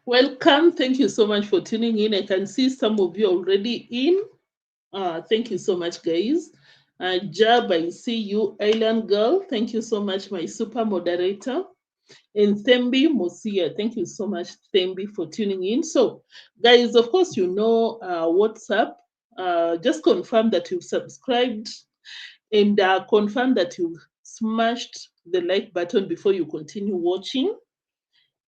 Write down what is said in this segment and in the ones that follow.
Welcome. Thank you so much for tuning in. I can see some of you already in. Thank you so much, guys. Jab, I see you. Island Girl, thank you so much, my super moderator. And Thembi Mosia, thank you so much, Thembi, for tuning in. So, guys, of course, you know WhatsApp. Just confirm that you've subscribed and confirm that you've smashed the like button before you continue watching.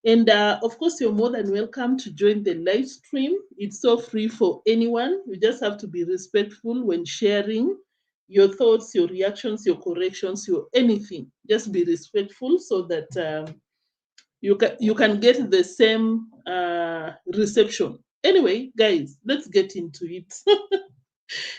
And of course, you're more than welcome to join the live stream. It's so free for anyone. You just have to be respectful when sharing your thoughts, your reactions, your corrections, your anything. Just be respectful so that you can get the same reception. Anyway, guys, let's get into it.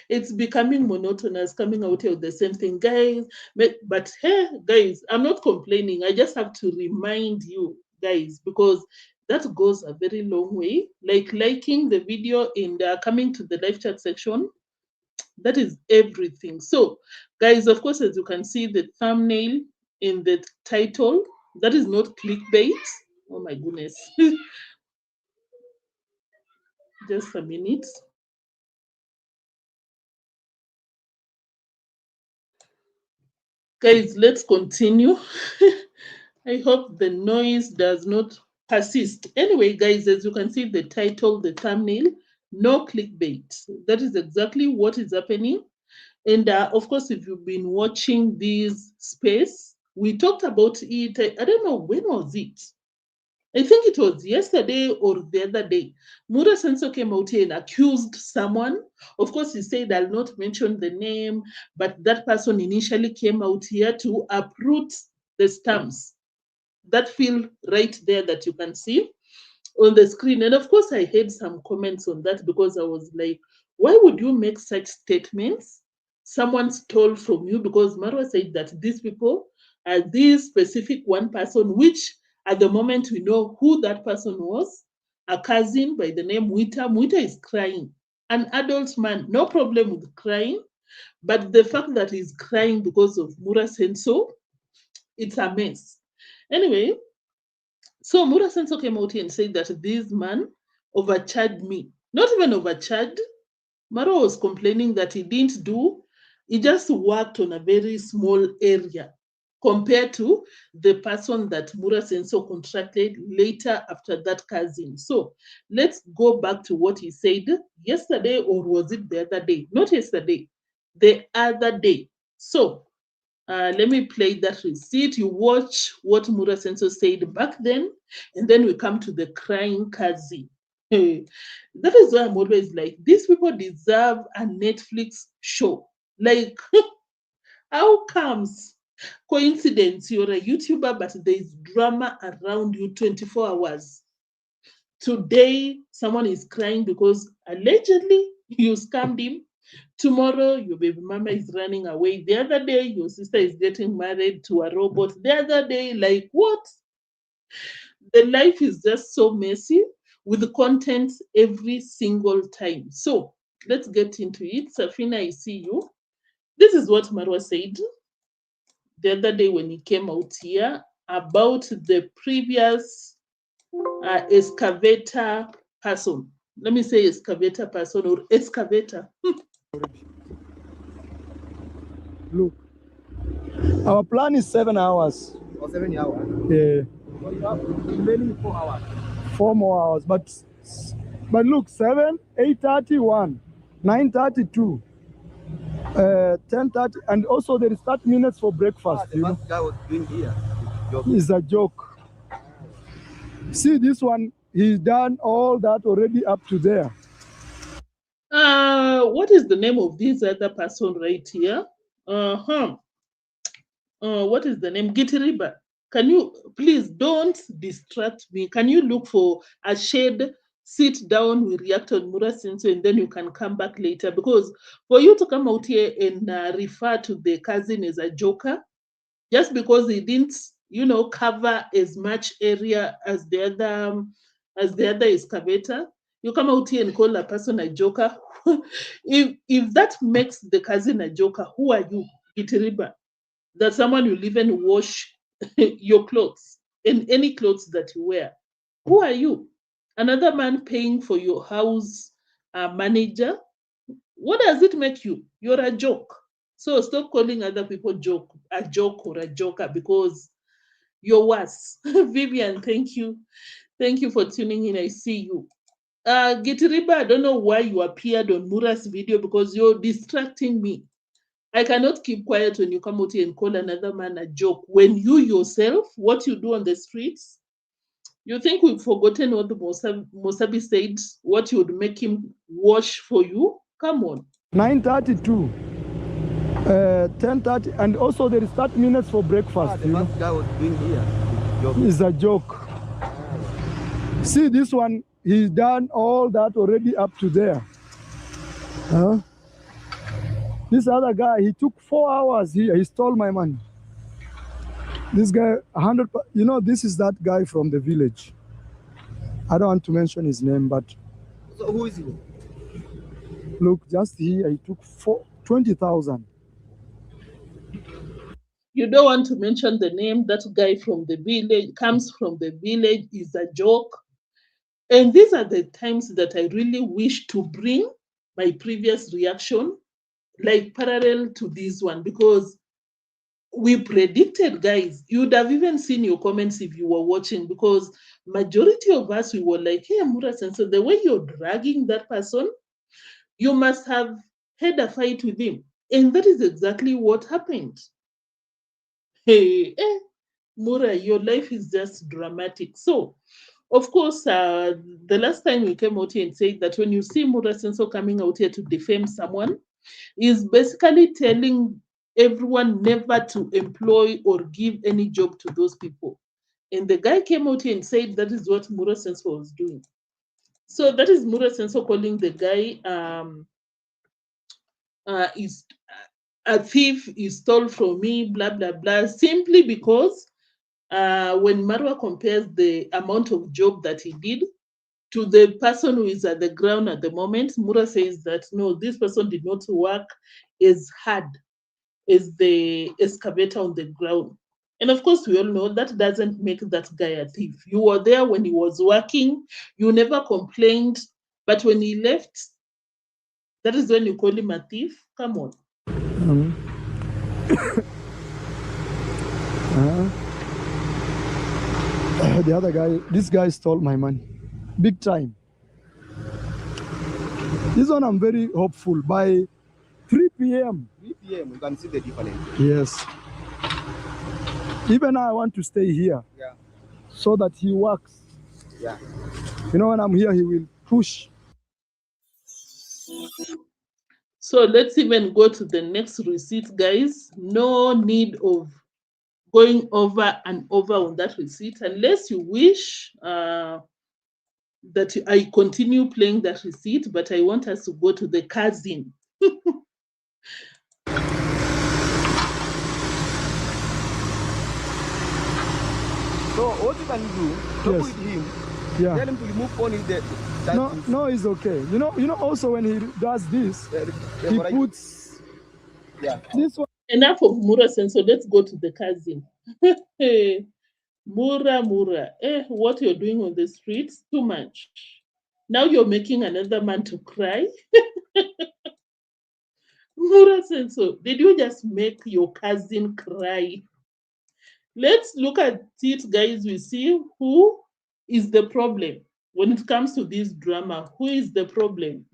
It's becoming monotonous coming out of the same thing, guys. But hey, guys, I'm not complaining. I just have to remind you, guys, because that goes a very long way. Like liking the video and coming to the live chat section, that is everything. So, guys, of course, as you can see, the thumbnail in the title, that is not clickbait. Oh my goodness. Just a minute. Guys, let's continue. I hope the noise does not persist. Anyway, guys, as you can see, the title, the thumbnail, no clickbait. That is exactly what is happening. And of course, if you've been watching this space, we talked about it. I don't know, when was it? I think it was yesterday or the other day. Mura Senso came out here and accused someone. Of course, he said, I'll not mention the name, but that person initially came out here to uproot the stamps that field right there that you can see on the screen. And of course, I had some comments on that because I was like, why would you make such statements? Someone stole from you, because Marwa said that these people are this specific one person, which at the moment we know who that person was, a cousin by the name Mwita. Mwita is crying. An adult man, no problem with crying, but the fact that he's crying because of Mura Senso, it's a mess. Anyway, so Mura Senso came out here and said that this man overcharged me. Not even overcharged. Maro was complaining that he didn't do, he just worked on a very small area compared to the person that Mura Senso contracted later after that cousin. So let's go back to what he said yesterday, or was it the other day? Not yesterday, the other day. So let me play that receipt. You watch what Mura Senso said back then, and then we come to the crying cousin. That is why I'm always like, these people deserve a Netflix show. Like, how comes? Coincidence, you're a YouTuber, but there's drama around you 24 hours. Today, someone is crying because allegedly you scammed him. Tomorrow, your baby mama is running away. The other day, your sister is getting married to a robot. The other day, like what? The life is just so messy with content every single time. So let's get into it. Safina, I see you. This is what Marwa said the other day when he came out here about the previous excavator person. Let me say excavator person or excavator. Look, our plan is 7 hours. Or 7 hours? Yeah. But you have remaining 4 hours. 4 more hours. But look, 7, 8:31, 9:32, 10:30, and also there is 30 minutes for breakfast. The first guy was doing here. It's a joke. See this one, he's done all that already up to there. What is the name of this other person right here? What is the name? Gitiriba. Can you please don't distract me? Can you look for a shade? Sit down, we react on Mura Senso, and then you can come back later. Because for you to come out here and refer to the cousin as a joker, just because he didn't, cover as much area as the other excavator, you come out here and call a person a joker. If that makes the cousin a joker, who are you, Gitiriba? That someone will even wash your clothes and any clothes that you wear. Who are you? Another man paying for your house manager. What does it make you? You're a joke. So stop calling other people a joke or a joker, because you're worse. Vivian, thank you. Thank you for tuning in. I see you. Gitiriba, I don't know why you appeared on Mura's video, because you're distracting me. I cannot keep quiet when you come out here and call another man a joke. When you yourself, what you do on the streets, you think we've forgotten what the Mosabi said, what you would make him wash for you? Come on. 9:32, 10:30, and also there is 30 minutes for breakfast. The last guy was doing here. It's a joke. See this one, he's done all that already up to there. Huh? This other guy, he took 4 hours here. He stole my money. This guy, 100. You know, this is that guy from the village. I don't want to mention his name, but So who is he? look, just here, he took 20,000. You don't want to mention the name. That guy from the village comes from the village, is a joke. And these are the times that I really wish to bring my previous reaction, like parallel to this one, because we predicted, guys. You would have even seen your comments if you were watching, because majority of us, we were like, hey, Muras, and so the way you're dragging that person, you must have had a fight with him. And that is exactly what happened. Hey, Mura, your life is just dramatic. So, of course, the last time we came out here and said that when you see Mura Senso coming out here to defame someone, is basically telling everyone never to employ or give any job to those people. And the guy came out here and said that is what Mura Senso was doing. So that is Mura Senso calling the guy is a thief, he stole from me, blah blah blah, simply because when Marwa compares the amount of job that he did to the person who is at the ground at the moment, Mura says that no, this person did not work as hard as the excavator on the ground. And of course, we all know that doesn't make that guy a thief. You were there when he was working, you never complained, but when he left, that is when you call him a thief. Come on. The other guy, this guy stole my money, big time. This one I'm very hopeful. By 3 p.m. 3 p.m. You can see the difference. Yes. Even I want to stay here. Yeah. So that he works. Yeah. You know, when I'm here, he will push. So let's even go to the next receipt, guys. No need of going over and over on that receipt unless you wish that I continue playing that receipt, but I want us to go to the cousin. So what you can do, talk Yes. with him, Yeah. tell him to remove only the No, it's okay. You know. Also when he does this, he right. puts this one. Enough of Mura Senso. Let's go to the cousin. Mura. What you're doing on the streets, too much. Now you're making another man to cry. Mura Senso, did you just make your cousin cry? Let's look at it, guys. We see who is the problem when it comes to this drama. Who is the problem?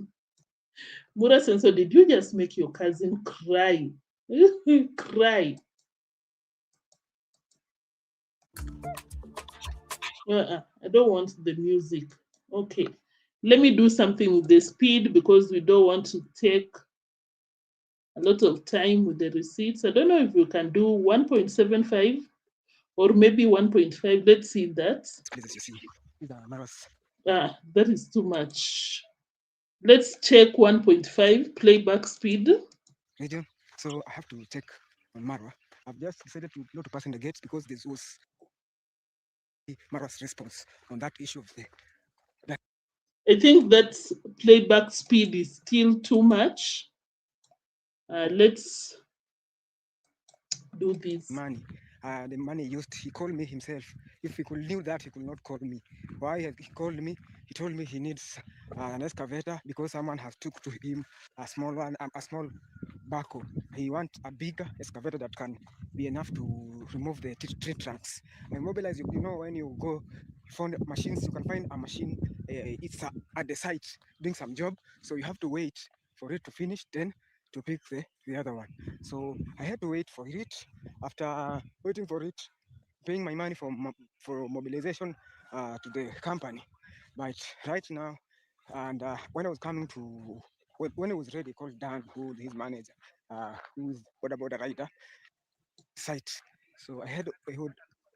Mura Senso, did you just make your cousin cry? Cry. I don't want the music. Okay. Let me do something with the speed because we don't want to take a lot of time with the receipts. I don't know if we can do 1.75 or maybe 1.5. Let's see that. Please, you see, these are Marwa's. That is too much. Let's check 1.5 playback speed. Radio. So I have to check on Marwa. I've just decided to not to pass in the gates because this was Marwa's response on that issue of the. I think that playback speed is still too much. Let's do this. Money. the money used. He called me himself. If he could knew that, he could not call me. Why he called me? He told me he needs an excavator because someone has took to him a small one, a small backhoe. He wants a bigger excavator that can be enough to remove the tree trunks and mobilize. You know, when you go find machines, you can find a machine. It's at the site doing some job, so you have to wait for it to finish, then to pick the other one. So I had to wait for it. After waiting for it, paying my money for mobilization to the company. But right now, and when I was coming to, when it was ready, called Dan, who his manager, who's what about the writer site. So I would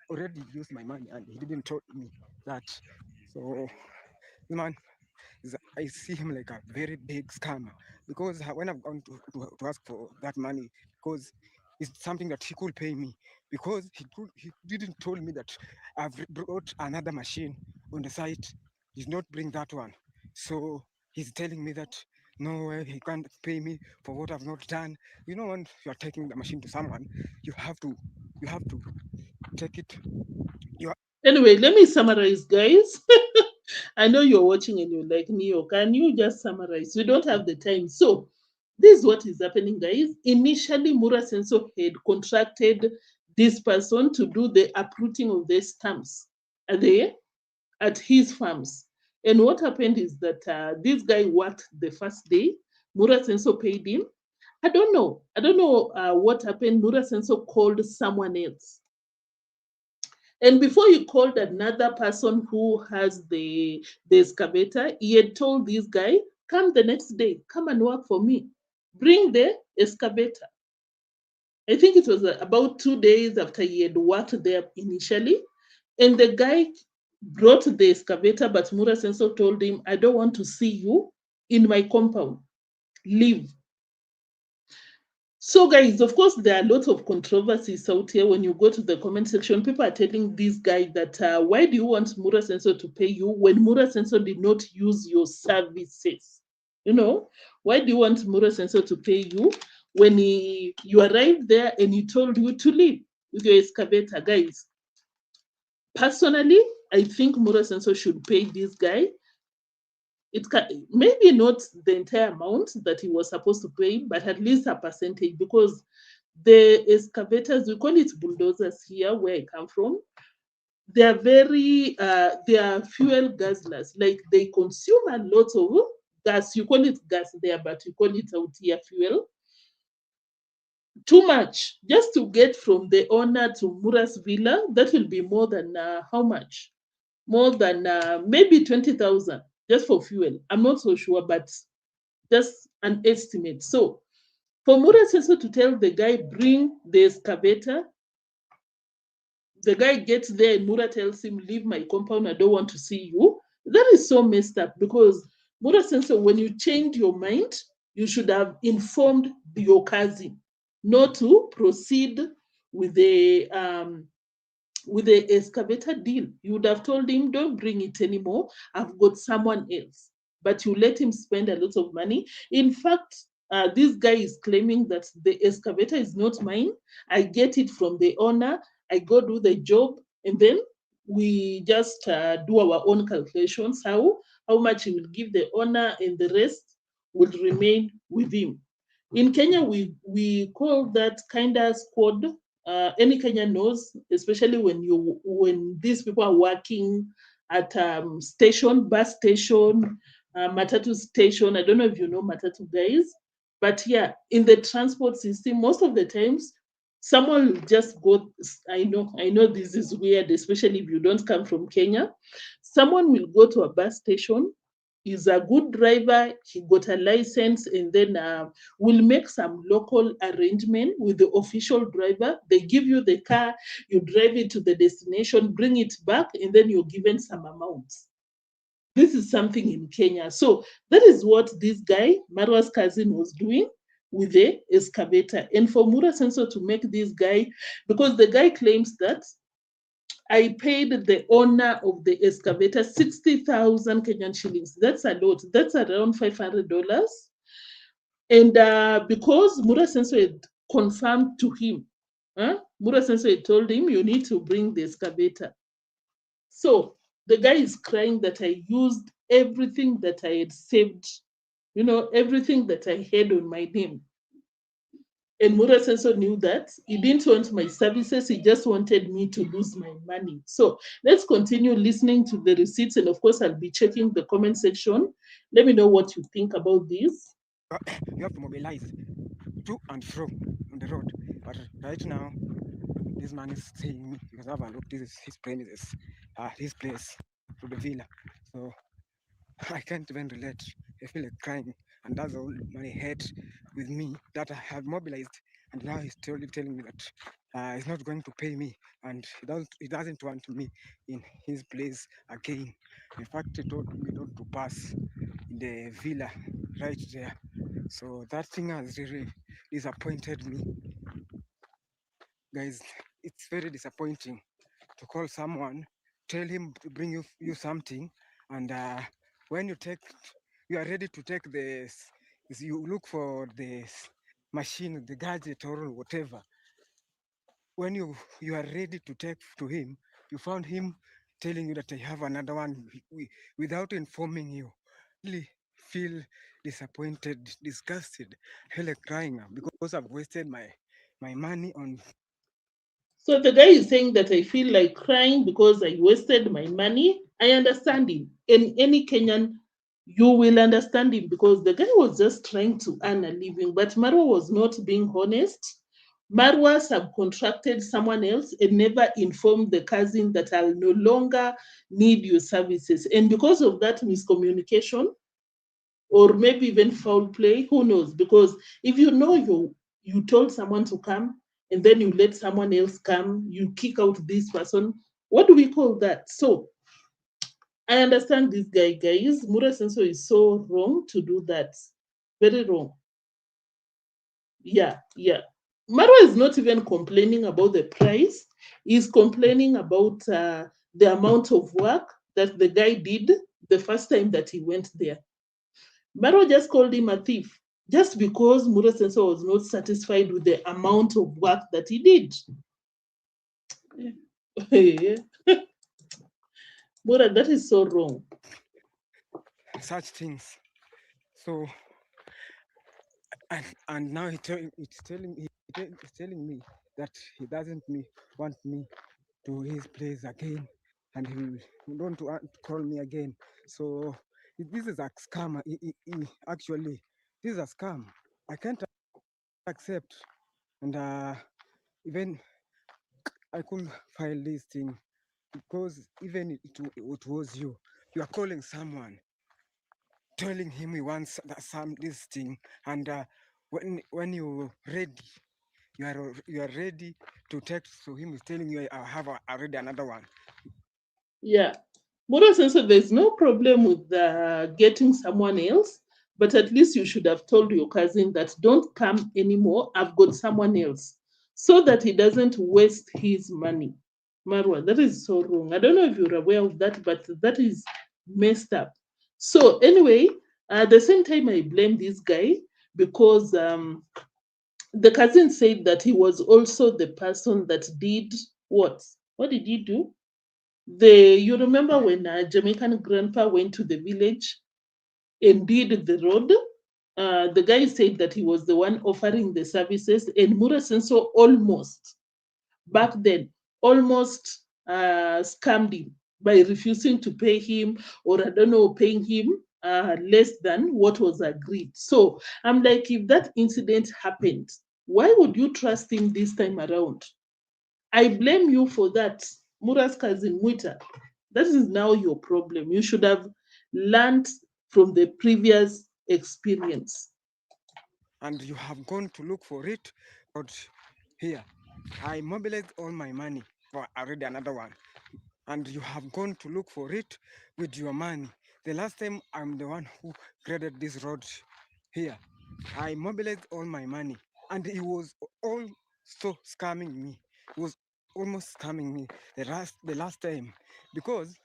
already used my money, and he didn't tell me that. So the man, I see him like a very big scammer because when I've gone to ask for that money, because it's something that he could pay me, because he didn't told me that I've brought another machine on the site. He's not bring that one, so he's telling me that no way he can't pay me for what I've not done. You know, when you are taking the machine to someone, you have to take it. Anyway, let me summarize, guys. I know you're watching and you're like, Neo, can you just summarize? We don't have the time. So, this is what is happening, guys. Initially, Mura Senso had contracted this person to do the uprooting of the stumps at his farms. And what happened is that this guy worked the first day. Mura Senso paid him. I don't know. What happened. Mura Senso called someone else. And before he called another person who has the excavator, he had told this guy, come the next day, come and work for me. Bring the excavator. I think it was about 2 days after he had worked there initially. And the guy brought the excavator, but Mura Senso told him, I don't want to see you in my compound. Leave. So, guys, of course, there are lots of controversies out here. When you go to the comment section, people are telling this guy that why do you want Mura Senso to pay you when Mura Senso did not use your services? You know, why do you want Mura Senso to pay you when you arrived there and he told you to leave with your excavator? Guys, personally, I think Mura Senso should pay this guy. It can maybe not the entire amount that he was supposed to pay, but at least a percentage, because the excavators, we call it bulldozers here where I come from, they are they are fuel guzzlers. Like they consume a lot of gas. You call it gas there, but you call it out here fuel. Too much just to get from the owner to Mura's villa. That will be more than how much? More than maybe 20,000 just for fuel. I'm not so sure, but just an estimate. So for Mura Senso to tell the guy, bring the excavator, the guy gets there and Mura tells him, leave my compound, I don't want to see you. That is so messed up, because Mura Senso, when you change your mind, you should have informed your cousin not to proceed with the excavator deal. You would have told him, don't bring it anymore. I've got someone else. But you let him spend a lot of money. In fact, this guy is claiming that the excavator is not mine. I get it from the owner. I go do the job, and then we just do our own calculations, how much he will give the owner, and the rest will remain with him. In Kenya, we call that kind of squad. Any Kenyan knows, especially when these people are working at bus station, matatu station. I don't know if you know matatu, guys, but yeah, in the transport system, most of the times, someone will just go. I know this is weird, especially if you don't come from Kenya. Someone will go to a bus station. He's a good driver. He got a license, and then will make some local arrangement with the official driver. They give you the car, you drive it to the destination, bring it back, and then you're given some amounts. This is something in Kenya. So that is what this guy, Marwa's cousin, was doing with the excavator. And for Mura Senso to make this guy, because the guy claims that I paid the owner of the excavator 60,000 Kenyan shillings. That's a lot. That's around $500. And because Mura Senso had confirmed to him Mura Sensei told him, you need to bring the excavator. So the guy is crying that I used everything that I had saved, everything that I had on my name. And Mura Sensei knew that he didn't want my services, he just wanted me to lose my money. So let's continue listening to the receipts, and of course, I'll be checking the comment section. Let me know what you think about this. You have to mobilize to and fro on the road. But right now, this man is saying me because I have looked, this is his premises, his place to the villa. So I can't even relate. I feel like crying, and that's all my head with me that I have mobilized, and now he's telling me that he's not going to pay me, and he doesn't want me in his place again. In fact, he told me not to pass in the villa right there. So that thing has really disappointed me, guys. It's very disappointing to call someone, tell him to bring you something, and when you are ready to take this, you look for this machine, the gadget or whatever. When you are ready to take to him, you found him telling you that I have another one without informing you. Really feel disappointed, disgusted, feel like crying now because I've wasted my money on. So the guy is saying that I feel like crying because I wasted my money. I understand him. In any Kenyan, you will understand him because the guy was just trying to earn a living. But Marwa was not being honest. Marwa subcontracted someone else and never informed the cousin that I'll no longer need your services. And because of that miscommunication, or maybe even foul play, who knows? Because if you told someone to come and then you let someone else come, you kick out this person, what do we call that? So I understand this guy, guys. Mura Senso is so wrong to do that. Very wrong. Yeah. Marwa is not even complaining about the price. He's complaining about the amount of work that the guy did the first time that he went there. Marwa just called him a thief just because Mura Sensor was not satisfied with the amount of work that he did. Mura, that is so wrong. Such things. So and now it's telling me that he doesn't want me to his place again, and he don't want to call me again. So this is a scam. Actually, this is a scam. I can't accept, and even I couldn't file this thing because even it was you. You are calling someone, telling him he wants this thing, and when you ready, you are ready to text. So him is telling you I have already another one. Yeah. Mura Sensor, there's no problem with getting someone else, but at least you should have told your cousin that don't come anymore. I've got someone else so that he doesn't waste his money. Marwa, that is so wrong. I don't know if you're aware of that, but that is messed up. So, anyway, at the same time, I blame this guy because the cousin said that he was also the person that did what? What did he do? You remember when Jamaican grandpa went to the village and did the road? The guy said that he was the one offering the services, and Mura Senso almost back then almost scammed him by refusing to pay him, or I don't know, paying him less than what was agreed. So I'm like, if that incident happened, why would you trust him this time around? I blame you for that, Mura's cousin Mwita. That is now your problem. You should have learned from the previous experience. And you have gone to look for it, but here I mobilized all my money for already another one, and you have gone to look for it with your money. The last time I'm the one who created this road here, I mobilized all my money, and he was also scamming me. He was almost scamming me the last time because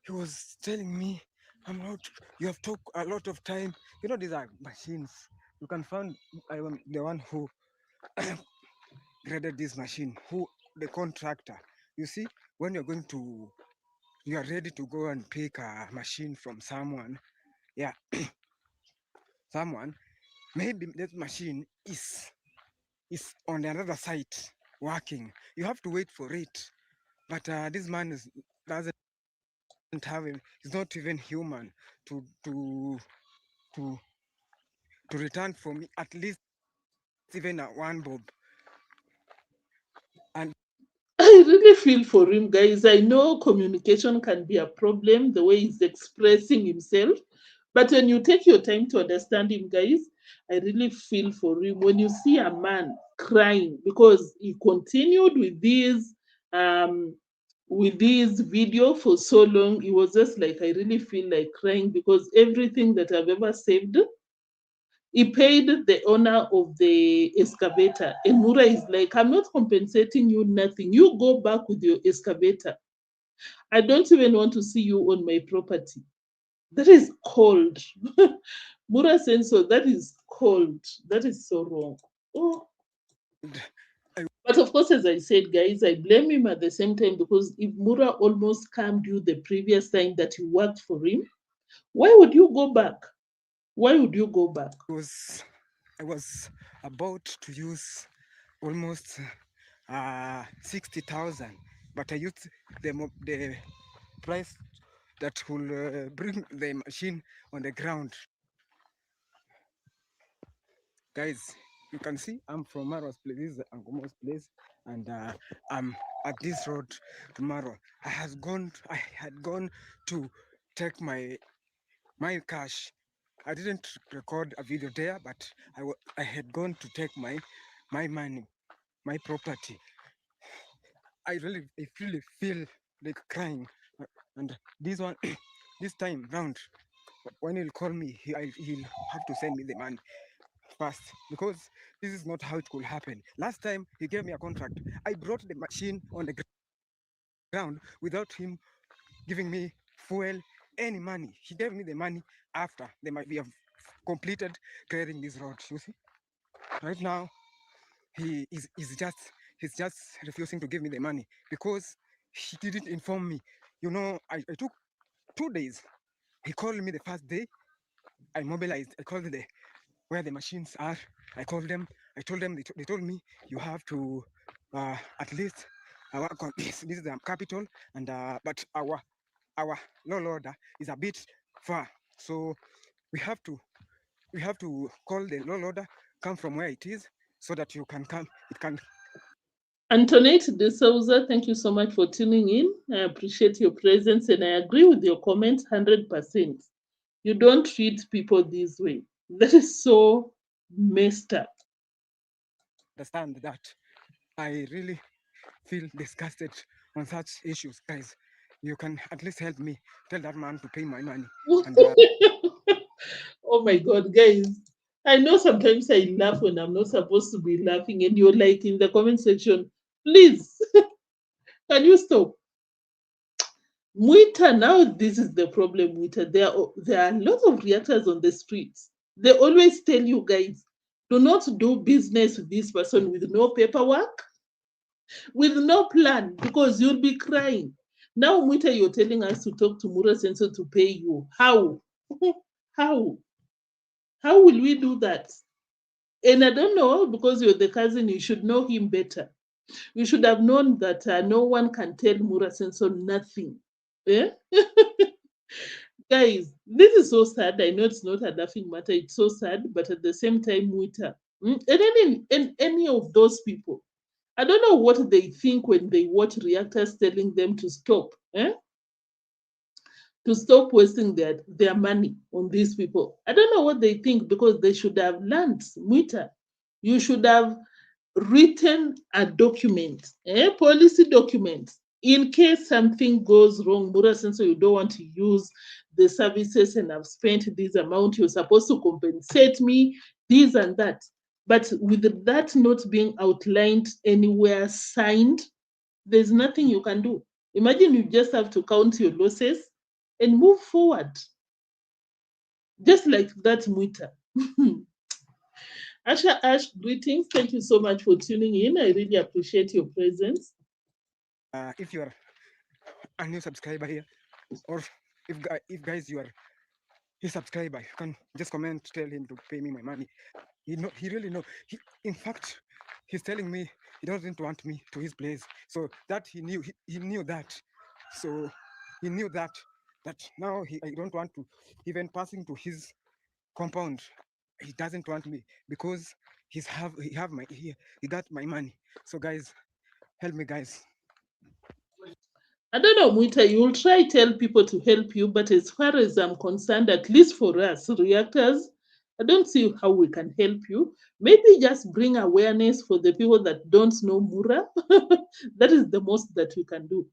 he was telling me, I'm not, you have took a lot of time. These are machines. You can find I am the one who graded this machine? Who the contractor? You see, when you're going to, you are ready to go and pick a machine from someone, yeah, someone, maybe that machine is on another site working. You have to wait for it. But this man doesn't have it. He's not even human to to to to return for me at least even a one bob. And I really feel for him, guys. I know communication can be a problem, the way he's expressing himself. But when you take your time to understand him, guys, I really feel for him. When you see a man crying because he continued with this video for so long, he was just like, I really feel like crying because everything that I've ever saved, he paid the owner of the excavator. And Mura is like, I'm not compensating you nothing. You go back with your excavator. I don't even want to see you on my property. That is cold. Mura says so. That is cold. That is so wrong. Oh. I But of course, as I said, guys, I blame him at the same time because if Mura almost scammed you the previous time that you worked for him, why would you go back? Why would you go back? was I was about to use almost 60,000, but I used the price that will bring the machine on the ground. Guys, you can see I'm from Marwa's place. This is Angomo's place, and I'm at this road to Marwa. I had gone to take my cash. I didn't record a video there, but I had gone to take my money, my property. I really feel like crying, and this one, this time round, when he'll call me, he'll have to send me the money fast because this is not how it could happen. Last time he gave me a contract, I brought the machine on the ground without him giving me fuel, any money. He gave me the money after we have completed clearing this road. You see, right now he's just refusing to give me the money because he didn't inform me. You know, I took 2 days. He called me the first day. I mobilized. I called where the machines are. I called them. I told them. They told me you have to at least work on this. This is the capital, and but our law order is a bit far, so we have to call the law order, come from where it is, so that you can come. It can. Antoinette De Souza, thank you so much for tuning in. I appreciate your presence and I agree with your comments 100%. You don't treat people this way. That is so messed up. Understand that. I really feel disgusted on such issues, guys. You can at least help me. Tell that man to pay my money. And Oh my God, guys. I know sometimes I laugh when I'm not supposed to be laughing, and you're like in the comment section, please, can you stop? Mwita, now this is the problem, Mwita. There are lots of reactors on the streets. They always tell you guys, do not do business with this person with no paperwork, with no plan, because you'll be crying. Now, Mwita, you're telling us to talk to Mura Senso to pay you. How? How? How will we do that? And I don't know, because you're the cousin, you should know him better. You should have known that no one can tell Mura Senso nothing. Eh? Guys, this is so sad. I know it's not a laughing matter. It's so sad, but at the same time, Mwita, and any of those people, I don't know what they think when they watch reactors telling them to stop, to stop wasting their money on these people. I don't know what they think because they should have learned, Mwita. You should have written a document, policy document, in case something goes wrong, Mura, since you don't want to use the services and I've spent this amount, you're supposed to compensate me, this and that. But with that not being outlined anywhere, signed, there's nothing you can do. Imagine you just have to count your losses and move forward. Just like that, Mwita. Asha Ash, greetings. Thank you so much for tuning in. I really appreciate your presence. If you are a new subscriber here, or if guys you are his subscriber, you can just comment, tell him to pay me my money. He really know. In fact, he's telling me he doesn't want me to his place. So that he knew that. So he knew that now I don't want to even passing to his compound. He doesn't want me because he got my money. So guys, help me, guys. I don't know, Mwita, you'll try tell people to help you, but as far as I'm concerned, at least for us reactors, I don't see how we can help you. Maybe just bring awareness for the people that don't know Mura. That is the most that we can do.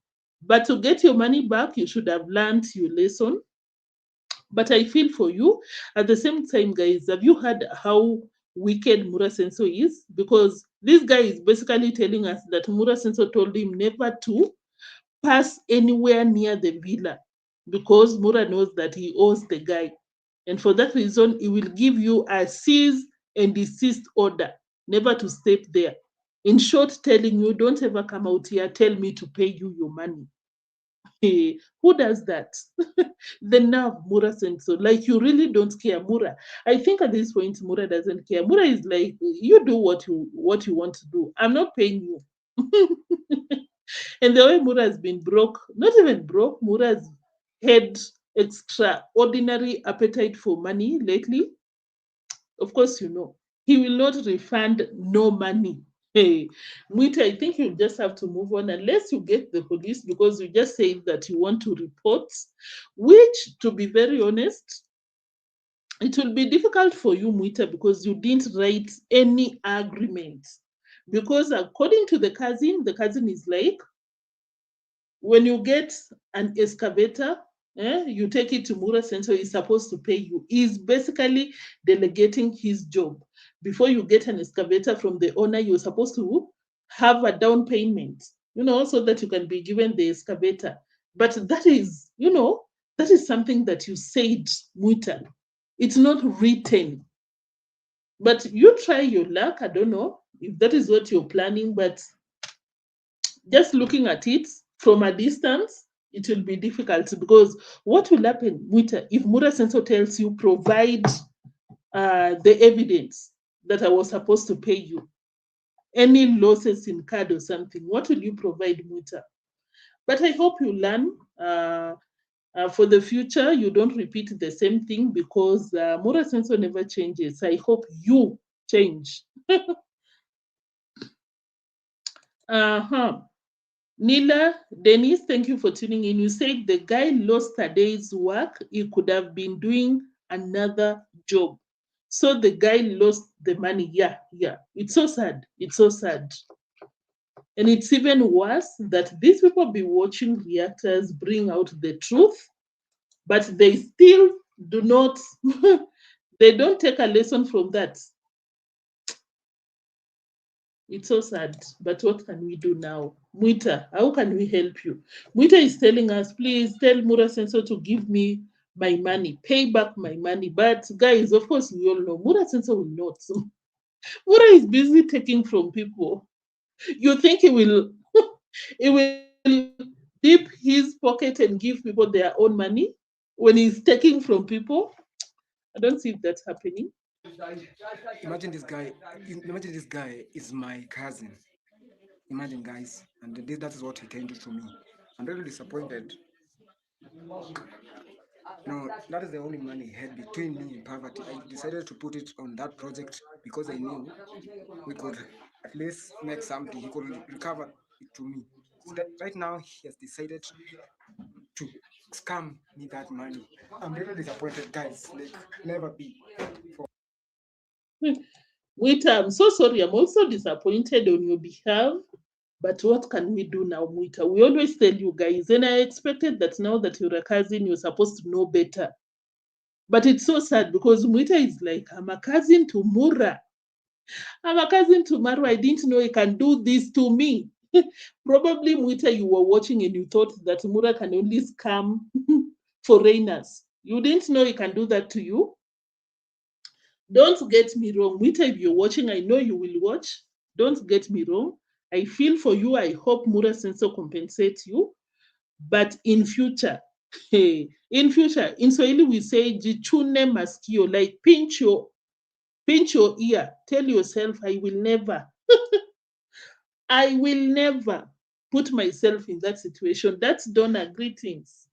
But to get your money back, you should have learned your lesson. But I feel for you. At the same time, guys, have you heard how wicked Mura Senso is? Because this guy is basically telling us that Mura Senso told him never to pass anywhere near the villa because Mura knows that he owes the guy. And for that reason, he will give you a cease and desist order, never to step there. In short, telling you, don't ever come out here, tell me to pay you your money. Who does that? The nerve, Mura Senso. Like you really don't care, Mura. I think at this point, Mura doesn't care. Mura is like, you do what you want to do. I'm not paying you. And the way Mura has been broke, not even broke, Mura has had extraordinary appetite for money lately. Of course, you know, he will not refund no money. Hey, Mwita, I think you just have to move on unless you get the police because you just said that you want to report, which, to be very honest, it will be difficult for you, Mwita, because you didn't write any agreement. Because according to the cousin is like, when you get an excavator, you take it to Mura Center, he's supposed to pay you. He's basically delegating his job. Before you get an excavator from the owner, you're supposed to have a down payment, so that you can be given the excavator. But that is, that is something that you said, Muita. It's not written. But you try your luck. I don't know if that is what you're planning, but just looking at it from a distance, it will be difficult because what will happen, Muita, if Mura Senso tells you provide the evidence that I was supposed to pay you, any losses incurred or something, what will you provide, Muita? But I hope you learn for the future. You don't repeat the same thing because Mura Senso never changes. I hope you change. Uh-huh. Nila, Dennis, thank you for tuning in. You said the guy lost a day's work. He could have been doing another job. So the guy lost the money. Yeah, yeah. It's so sad. It's so sad. And it's even worse that these people be watching reactors bring out the truth, but they still do not, they don't take a lesson from that. It's so sad, but what can we do now? Mwita, how can we help you? Mwita is telling us, please tell Mura Senso to give me my money, pay back my money. But guys, of course, we all know Mura Senso will not. Mura is busy taking from people. You think he will he will dip his pocket and give people their own money when he's taking from people? I don't see if that's happening. Imagine this guy. Imagine this guy is my cousin. Imagine, guys, and that is what he can do to me. I'm really disappointed. No, that is the only money he had between me and poverty. I decided to put it on that project because I knew we could at least make something. He could recover it to me. So that right now he has decided to scam me that money. I'm really disappointed, guys. Like never be. Mwita, I'm so sorry. I'm also disappointed on your behalf. But what can we do now, Mwita? We always tell you guys, and I expected that now that you're a cousin, you're supposed to know better. But it's so sad because Mwita is like, I'm a cousin to Mura. I'm a cousin to Marwa. I didn't know he can do this to me. Probably, Mwita, you were watching and you thought that Mura can only scam foreigners. You didn't know he can do that to you. Don't get me wrong. Mwita, if you're watching, I know you will watch. Don't get me wrong. I feel for you. I hope Mura Sensor compensates you. But in future, hey, in future, in Swahili we say jichune maskio, like pinch your ear. Tell yourself, I will never put myself in that situation. That's Donna. Greetings.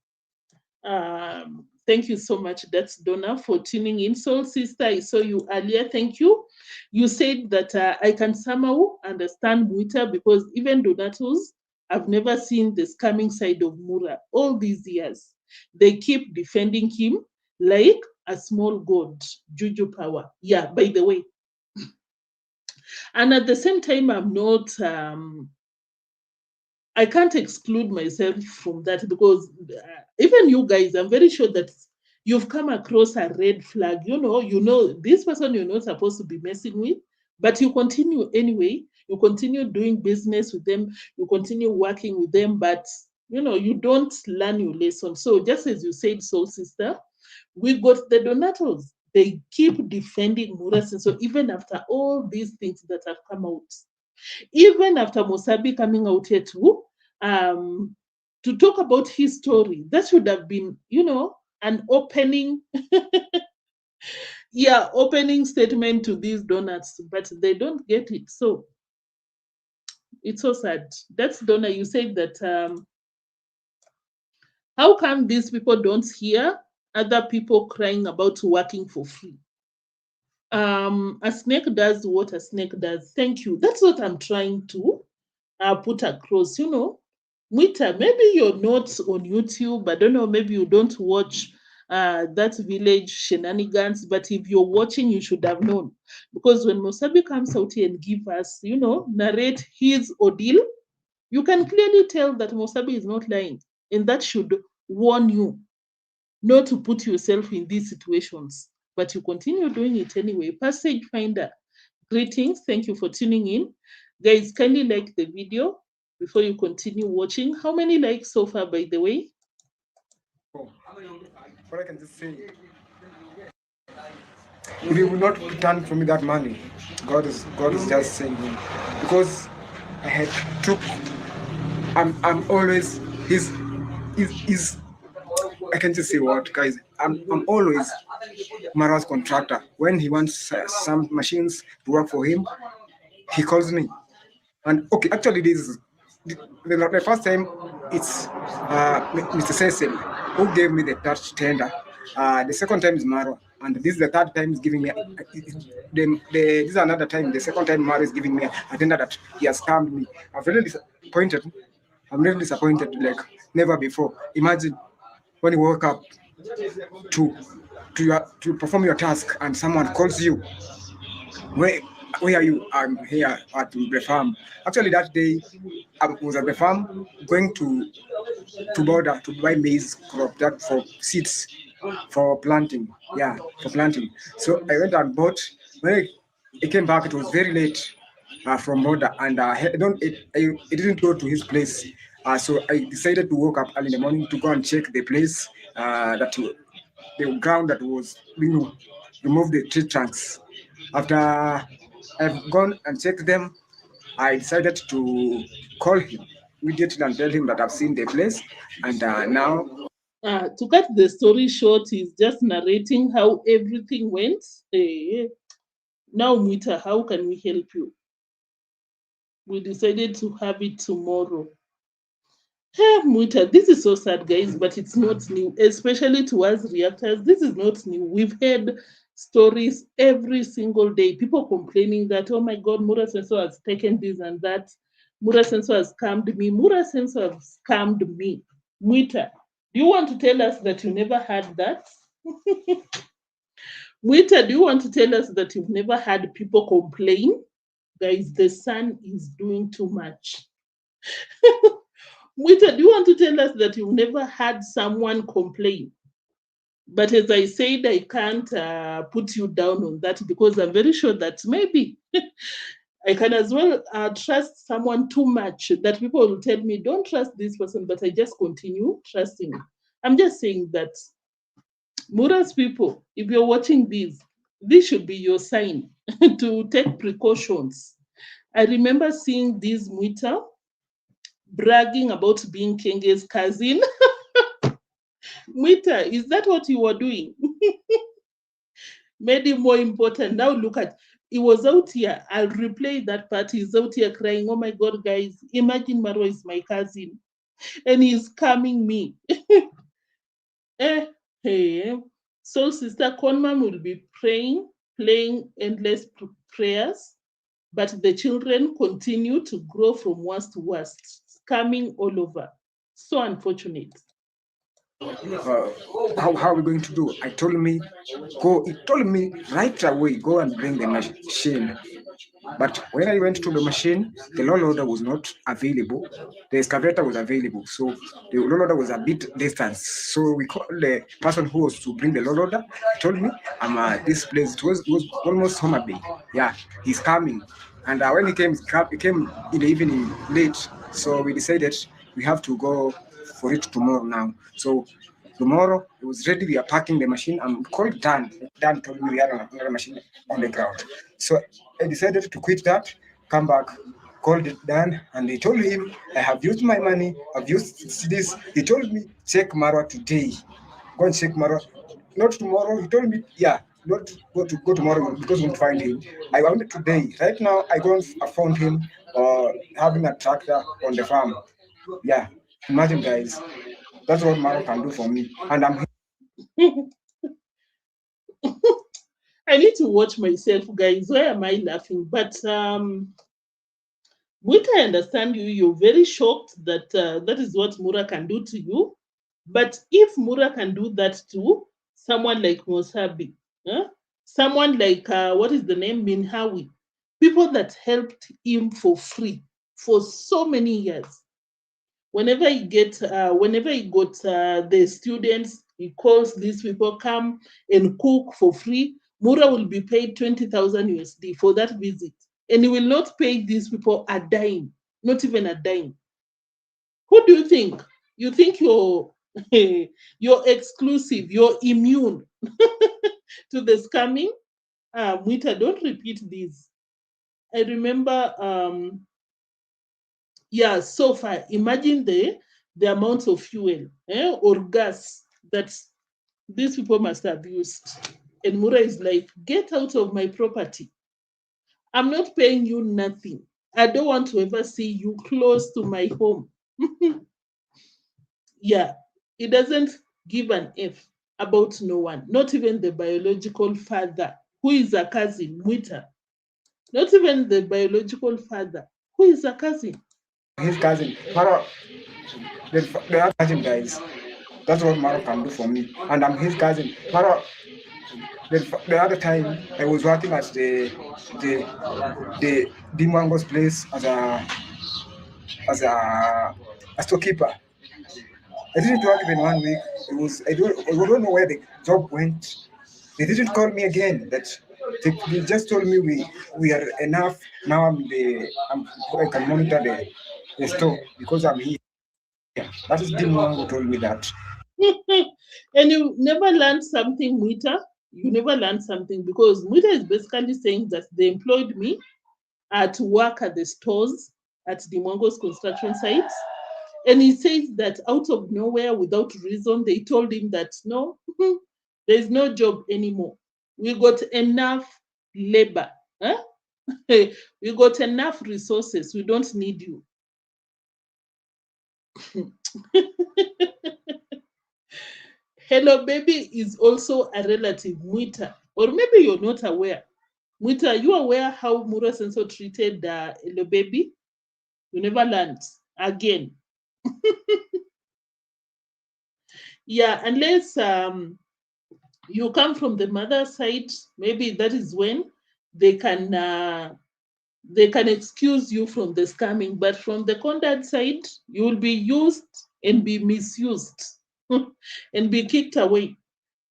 Thank you so much. That's Donna for tuning in. Soul Sister, I saw you earlier. Thank you. You said that I can somehow understand Mwita because even Donatos, I've never seen the scamming side of Mura all these years. They keep defending him like a small god, juju power. Yeah, by the way. And at the same time, I can't exclude myself from that because even you guys, I'm very sure that you've come across a red flag. You know this person you're not supposed to be messing with, but you continue anyway. You continue doing business with them. You continue working with them, but you don't learn your lesson. So just as you said, Soul Sister, we got the Donatos. They keep defending Murasin. So even after all these things that have come out, even after Musabi coming out here to talk about his story, that should have been, an opening, opening statement to these donuts, but they don't get it. So it's so sad. That's Donna. You said that how come these people don't hear other people crying about working for free? A snake does what a snake does. Thank you. That's what I'm trying to put across. Mwita, maybe you're not on YouTube. I don't know. Maybe you don't watch that village shenanigans. But if you're watching, you should have known because when Musabi comes out here and give us, narrate his ordeal, you can clearly tell that Musabi is not lying, and that should warn you not to put yourself in these situations, but you continue doing it anyway. Passage Finder, greetings. Thank you for tuning in. Guys, kindly like the video before you continue watching. How many likes so far, by the way? Oh, what I can just say, if he will not return for me that money, God is just saying him, because I had took. I'm always his. I can just say what, guys. I'm always Marwa's contractor. When he wants some machines to work for him, he calls me. And okay, actually, this is the first time it's Mr. Cecil who gave me the touch tender. The second time is Marwa, and this is the third time he's giving me. This is another time. The second time Marwa is giving me a tender that he has scammed me. I'm really disappointed. I'm really disappointed like never before. Imagine when you woke up to perform your task and someone calls you. Where where are you? I'm here at the farm. Actually, that day I was at the farm going to border to buy maize crop that for seeds for planting. Yeah, for planting. So I went and bought. When I came back, it was very late from border, and it didn't go to his place. So I decided to wake up early in the morning to go and check the place the ground that was being removed the tree trunks. After I've gone and checked them, I decided to call him immediately and tell him that I've seen the place, and now. To cut the story short, he's just narrating how everything went. Now, Mwita, how can we help you? We decided to have it tomorrow. Hey, Mwita, this is so sad, guys, but it's not new, especially to us reactors. This is not new. We've heard stories every single day. People complaining that, oh my God, Mura Sensor has taken this and that. Mura Sensor has scammed me. Mura Sensor has scammed me. Mwita, do you want to tell us that you never had that? Mwita, do you want to tell us that you've never had people complain? Guys, the sun is doing too much. Mwita, do you want to tell us that you've never had someone complain? But as I said, I can't put you down on that because I'm very sure that maybe I can as well trust someone too much that people will tell me, don't trust this person, but I just continue trusting. I'm just saying that Mura's people, if you're watching this, This should be your sign to take precautions. I remember seeing this Mwita bragging about being Kenge's cousin. Mwita, is that what you were doing? Made it more important. Now look at, he was out here. I'll replay that part. He's out here crying. Oh my God, guys, imagine Marwa is my cousin and he's coming me. Hey. So Sister Conman will be praying, playing endless prayers, but the children continue to grow from worst to worst, scamming all over. So unfortunate. How are we going to do? I told me, go. He told me right away, go and bring the machine. But when I went to the machine, the low loader was not available. The excavator was available, so the low loader was a bit distant. So we called the person who was to bring the low loader. He told me, "I'm this place. It was almost Homa Bay. Yeah, he's coming." And when he came in the evening late. So we decided we have to go for it tomorrow now. So tomorrow it was ready. We are packing the machine. I'm called Dan. Dan told me we had another machine on the ground. So I decided to quit that, come back, called it Dan, and they told him I have used my money. I've used this. He told me check Marwa today. Go and check Marwa. Not tomorrow. He told me yeah. Not go tomorrow because we won't find him. I want it today. Right now, I go and found him having a tractor on the farm. Yeah, imagine guys. That's what Maro can do for me. And I'm I need to watch myself, guys. Why am I laughing? But Mwita, I understand you. You're very shocked that that is what Mura can do to you. But if Mura can do that to someone like Mosabi, someone like, what is the name, Minhawi, people that helped him for free for so many years. Whenever he got the students, he calls these people come and cook for free. Mura will be paid 20,000 USD for that visit, and he will not pay these people a dime, not even a dime. Who do you think? You think you're exclusive, you're immune to the scamming? Mwita, don't repeat this. I remember, yeah, so far, imagine the amount of fuel or gas that these people must have used. And Mura is like, get out of my property. I'm not paying you nothing. I don't want to ever see you close to my home. Yeah, it doesn't give an F about no one, not even the biological father, who is a cousin, Mwita. Not even the biological father, who is a cousin. his cousin. Maro, the other cousin guys. That's what Maro can do for me. And I'm his cousin. Maro, the other time I was working at the the Dee Mwango's place as a storekeeper. I didn't work even 1 week. I don't know where the job went. They didn't call me again. They just told me we are enough. Now I can monitor the store because I'm here. That is Dee Mwango told me that. And you never learned something, Mwita. You never learned something because Mwita is basically saying that they employed me to work at the stores at the Mwango's construction sites. And he says that out of nowhere, without reason, they told him that no, there's no job anymore. We got enough labor. Huh? We got enough resources. We don't need you. Hello Baby is also a relative, Mwita. Or maybe you're not aware. Mwita, are you aware how Mura Senso treated Hello Baby? You never learned. Again. Yeah, unless you come from the mother side, maybe that is when they can excuse you from the scamming. But from the contact side, you will be used and be misused and be kicked away.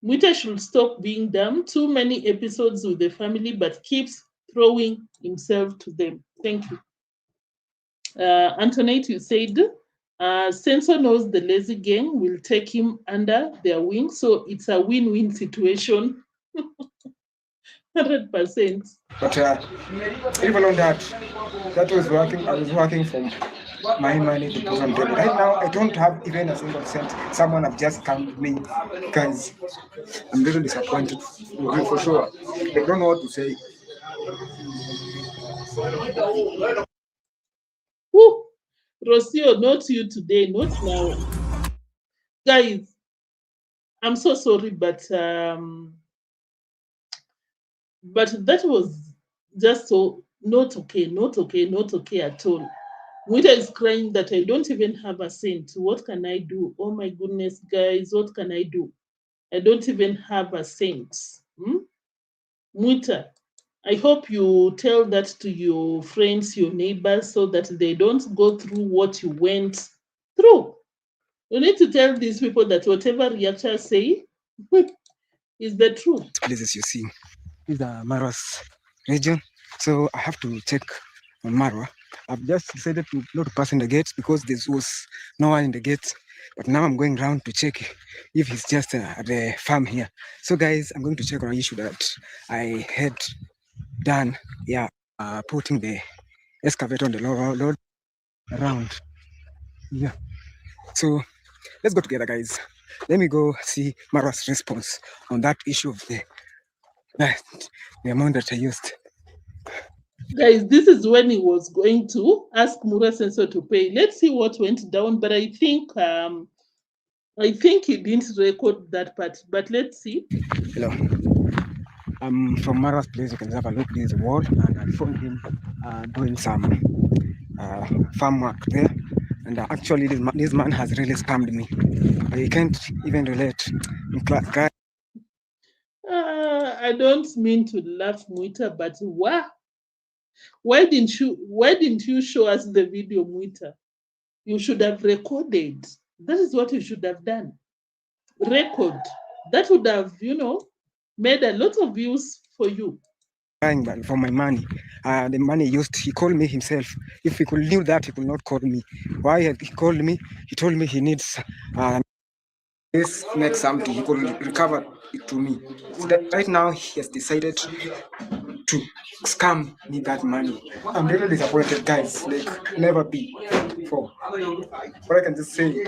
Mwita should stop being dumb. Too many episodes with the family, but keeps throwing himself to them. Thank you. Antoinette, you said Sensor knows the lazy gang will take him under their wing, so it's a win-win situation. 100%. But even on that was working. I was working from my money to put on table. Right now, I don't have even a single cent. Someone have just come to me, guys. I'm really disappointed for sure. I don't know what to say. Woo! Rocio, not you today, not now. Guys, I'm so sorry, but that was just so not okay, not okay, not okay at all. Mwita is crying that I don't even have a cent. What can I do? Oh my goodness, guys, what can I do? I don't even have a cent. Mwita, I hope you tell that to your friends, your neighbors, so that they don't go through what you went through. You need to tell these people that whatever reactors say is the truth. Places you see is the Marwa's region, so I have to check on Marwa. I've just decided to not pass in the gates because there was no one in the gates. But now I'm going around to check if he's just at the farm here. So guys, I'm going to check on an issue that I had done. Yeah, putting the excavator on the load around. Yeah. So let's go together, guys. Let me go see Marwa's response on that issue of the amount that I used. Guys, this is when he was going to ask Mura Sensor to pay. Let's see what went down, but I think he didn't record that part. But let's see. Hello. From Marwa's place. You can have a look. There's a wall, and I found him doing some farm work there. And actually, this man has really scammed me. I can't even relate. I don't mean to laugh, Mwita, but why didn't you show us the video, Mwita? You should have recorded. That is what you should have done. Record. That would have, made a lot of views for you. For my money, the money used. He called me himself. If he could knew that, he could not call me. Why he called me? He told me he needs this next something. He could recover it to me. So that right now he has decided to scam me that money. I'm really disappointed, guys. Like never before. What I can just say,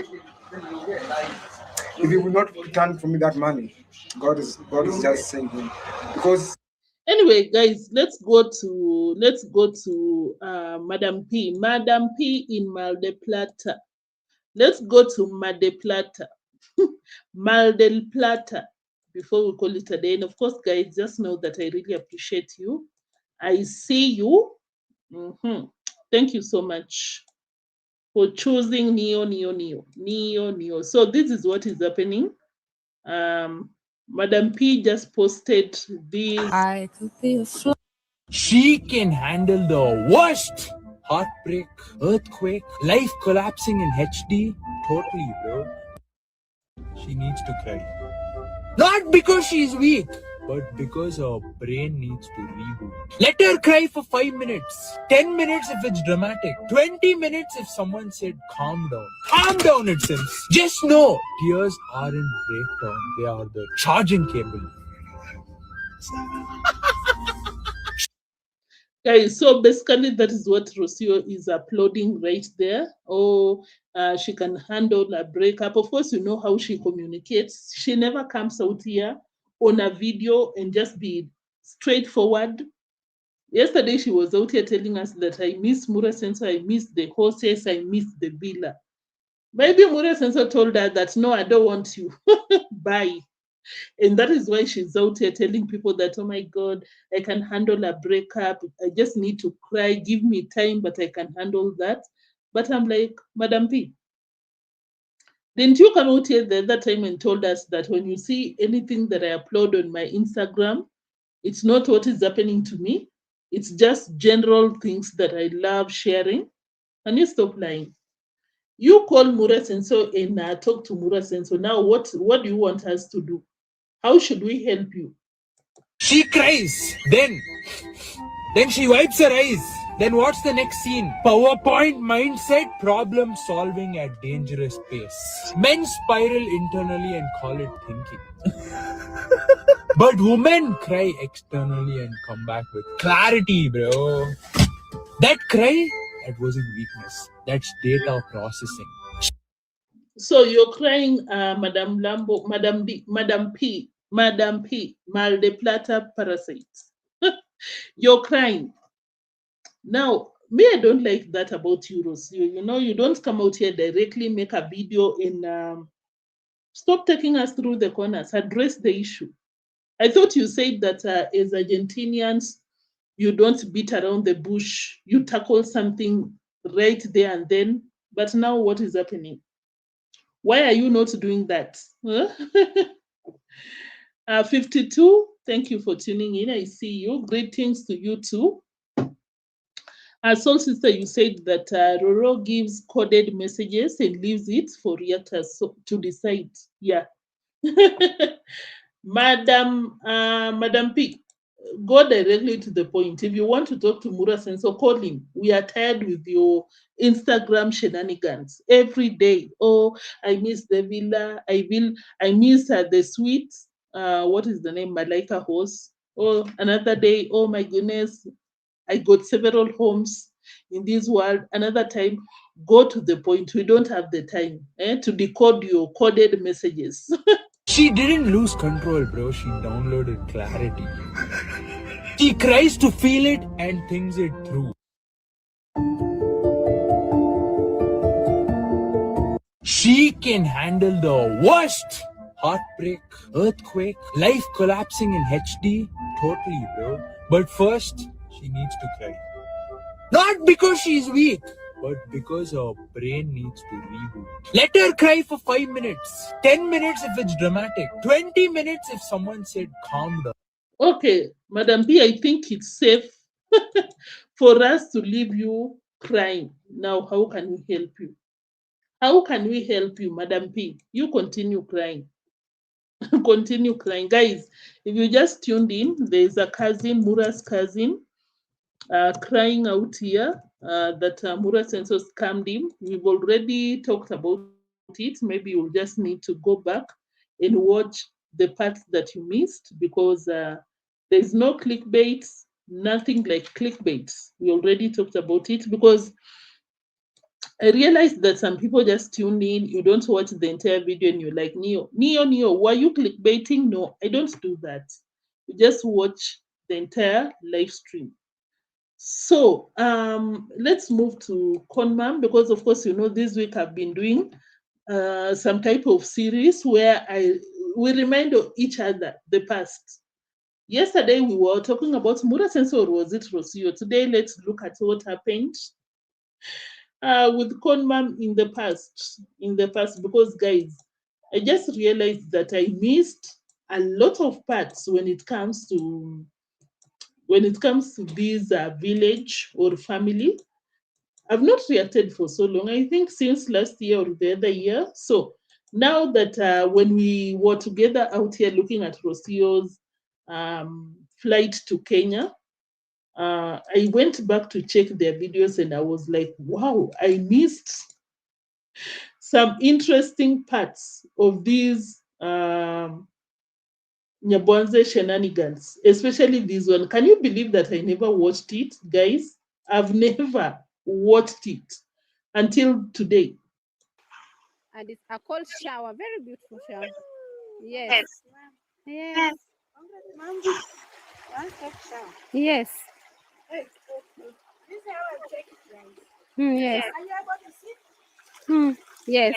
if he will not return for me that money, God is just saying him. Because anyway, guys, let's go to Madam P. Madam P in Mar del Plata. Let's go to Mar del Plata. Mar del Plata, before we call it a day. And of course, guys, just know that I really appreciate you. I see you. Thank you so much for choosing Neo. So this is what is happening. Madam P just posted this. She can handle the worst heartbreak, earthquake, life collapsing in HD. Totally, bro. She needs to cry. Not because she's weak, but because her brain needs to reboot. Let her cry for 5 minutes, 10 minutes if it's dramatic, 20 minutes if someone said calm down. Calm down, it seems. Just know, tears aren't breakdown, they are the charging cable. Guys, so basically that is what Rocio is uploading right there. She can handle a breakup. Of course, you know how she communicates. She never comes out here on a video and just be straightforward. Yesterday, she was out here telling us that I miss Mura Sensor, I miss the horses, I miss the villa. Maybe Mura Sensor told her that, no, I don't want you. Bye. And that is why she's out here telling people that, oh my God, I can handle a breakup. I just need to cry. Give me time, but I can handle that. But I'm like, Madam P, didn't you come out here the other time and told us that when you see anything that I upload on my Instagram, it's not what is happening to me. It's just general things that I love sharing. Can you stop lying? You call Mura Sensor and talk to Mura Sensor. Now, what do you want us to do? How should we help you? She cries. Then she wipes her eyes. Then what's the next scene? PowerPoint mindset, problem solving at dangerous pace. Men spiral internally and call it thinking. But women cry externally and come back with clarity, bro. That cry, that wasn't weakness. That's data processing. So you're crying, Madam Lambo, Madam D, Madam P, Mal de Plata parasites. You're crying. Now, me, I don't like that about euros. You know, you don't come out here directly, make a video, and stop taking us through the corners. Address the issue. I thought you said that as Argentinians, you don't beat around the bush. You tackle something right there and then. But now, what is happening? Why are you not doing that? Huh? 52, thank you for tuning in. I see you. Greetings to you too. Soul Sister, you said that Roro gives coded messages and leaves it for realtors to decide. Yeah. Madam P, go directly to the point. If you want to talk to Mura Senso, call him. We are tired with your Instagram shenanigans every day. Oh, I miss the villa. I miss the suite. What is the name? Malaika House. Oh, another day. Oh my goodness. I got several homes in this world. Another time, go to the point. We don't have the time to decode your coded messages. She didn't lose control, bro. She downloaded clarity. She cries to feel it and thinks it through. She can handle the worst heartbreak, earthquake, life collapsing in HD. Totally, bro. But first, she needs to cry. Not because she's weak, but because her brain needs to reboot. Let her cry for 5 minutes, 10 minutes if it's dramatic, 20 minutes if someone said calm down. Okay, Madam B, I think it's safe for us to leave you crying. Now, how can we help you? How can we help you, Madam P? You continue crying. Continue crying. Guys, if you just tuned in, there's a cousin, Mura's cousin, crying out here that Mura Census scammed him. We've already talked about it. Maybe you'll just need to go back and watch the parts that you missed because there's no clickbait, nothing like clickbait. We already talked about it because I realized that some people just tune in, you don't watch the entire video, and you're like, Neo, why are you clickbaiting? No, I don't do that. You just watch the entire live stream. So let's move to Conmam because, of course, you know, this week I've been doing some type of series where we remind each other the past. Yesterday we were talking about Mura Senso, or was it Rocio? Today let's look at what happened with Conmam in the past. Because guys, I just realized that I missed a lot of parts when it comes to this village or family. I've not reacted for so long. I think since last year or the other year. So now that when we were together out here looking at Rocio's flight to Kenya, I went back to check their videos and I was like, wow, I missed some interesting parts of these Nyabwanze shenanigans, especially this one. Can you believe that I never watched it, guys? I've never watched it until today. And it's a cold shower, very beautiful shower. Yes. Yes. Yes. Yes. Yes.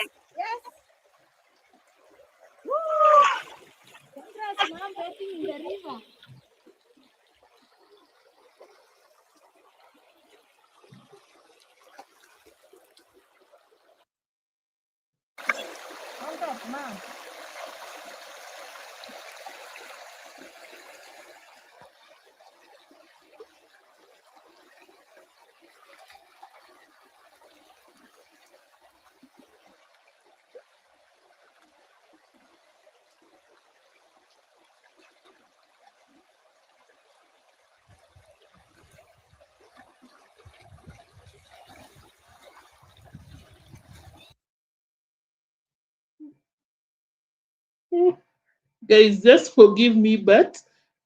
Guys, just forgive me, but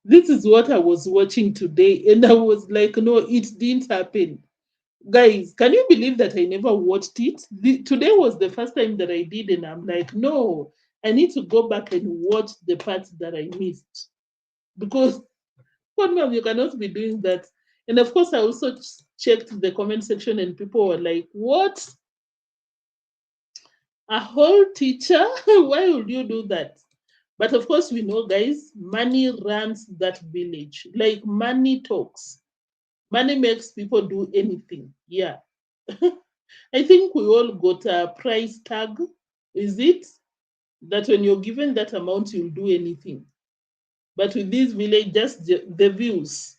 this is what I was watching today, and I was like, no, it didn't happen. Guys, can you believe that I never watched it? Today was the first time that I did, and I'm like, no, I need to go back and watch the parts that I missed. Because, what mom, you cannot be doing that. And of course, I also checked the comment section, and people were like, what? A whole teacher? Why would you do that? But of course, we know, guys, money runs that village. Like, money talks. Money makes people do anything. Yeah. I think we all got a price tag. Is it that when you're given that amount, you'll do anything? But with this village, just the views.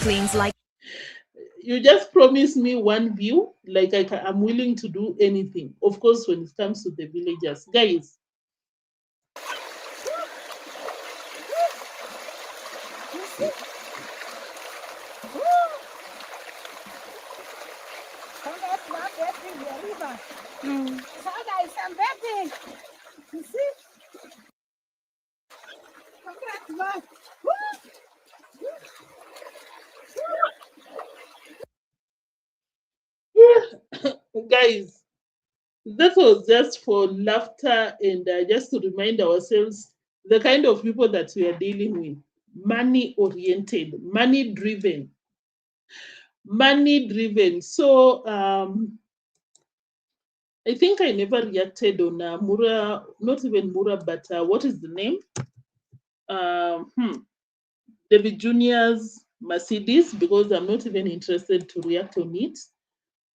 Cleans like You just promise me one view, like I'm willing to do anything. Of course, when it comes to the villagers, guys. Guys, that was just for laughter and just to remind ourselves the kind of people that we are dealing with. Money oriented, money driven, money driven. So I think I never reacted on Mura, not even Mura, but what is the name? Um, hmm, David Junior's Mercedes, because I'm not even interested to react on it.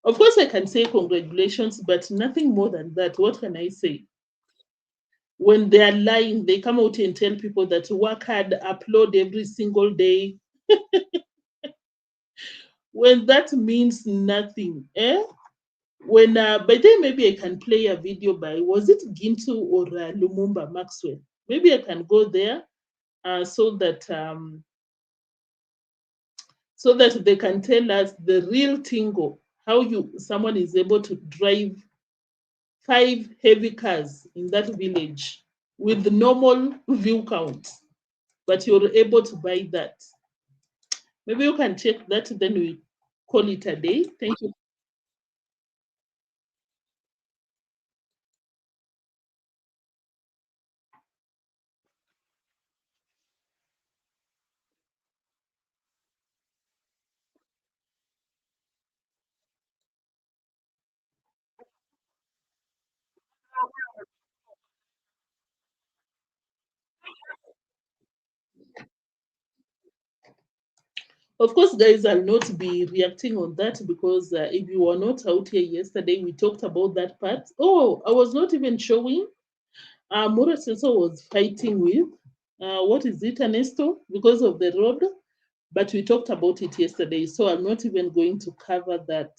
Of course, I can say congratulations, but nothing more than that. What can I say? When they are lying, they come out and tell people that work hard, upload every single day. When that means nothing, eh? When by then maybe I can play a video by, was it Gintu or Lumumba Maxwell? Maybe I can go there so that they can tell us the real tingo, how someone is able to drive 5 heavy cars in that village with the normal view count, but you're able to buy that. Maybe you can check that, then we call it a day. Thank you. Of course, guys, I'll not be reacting on that because if you were not out here yesterday, we talked about that part. Oh, I was not even showing. Mura Sensor was fighting with, what is it, Ernesto, because of the road. But we talked about it yesterday, so I'm not even going to cover that.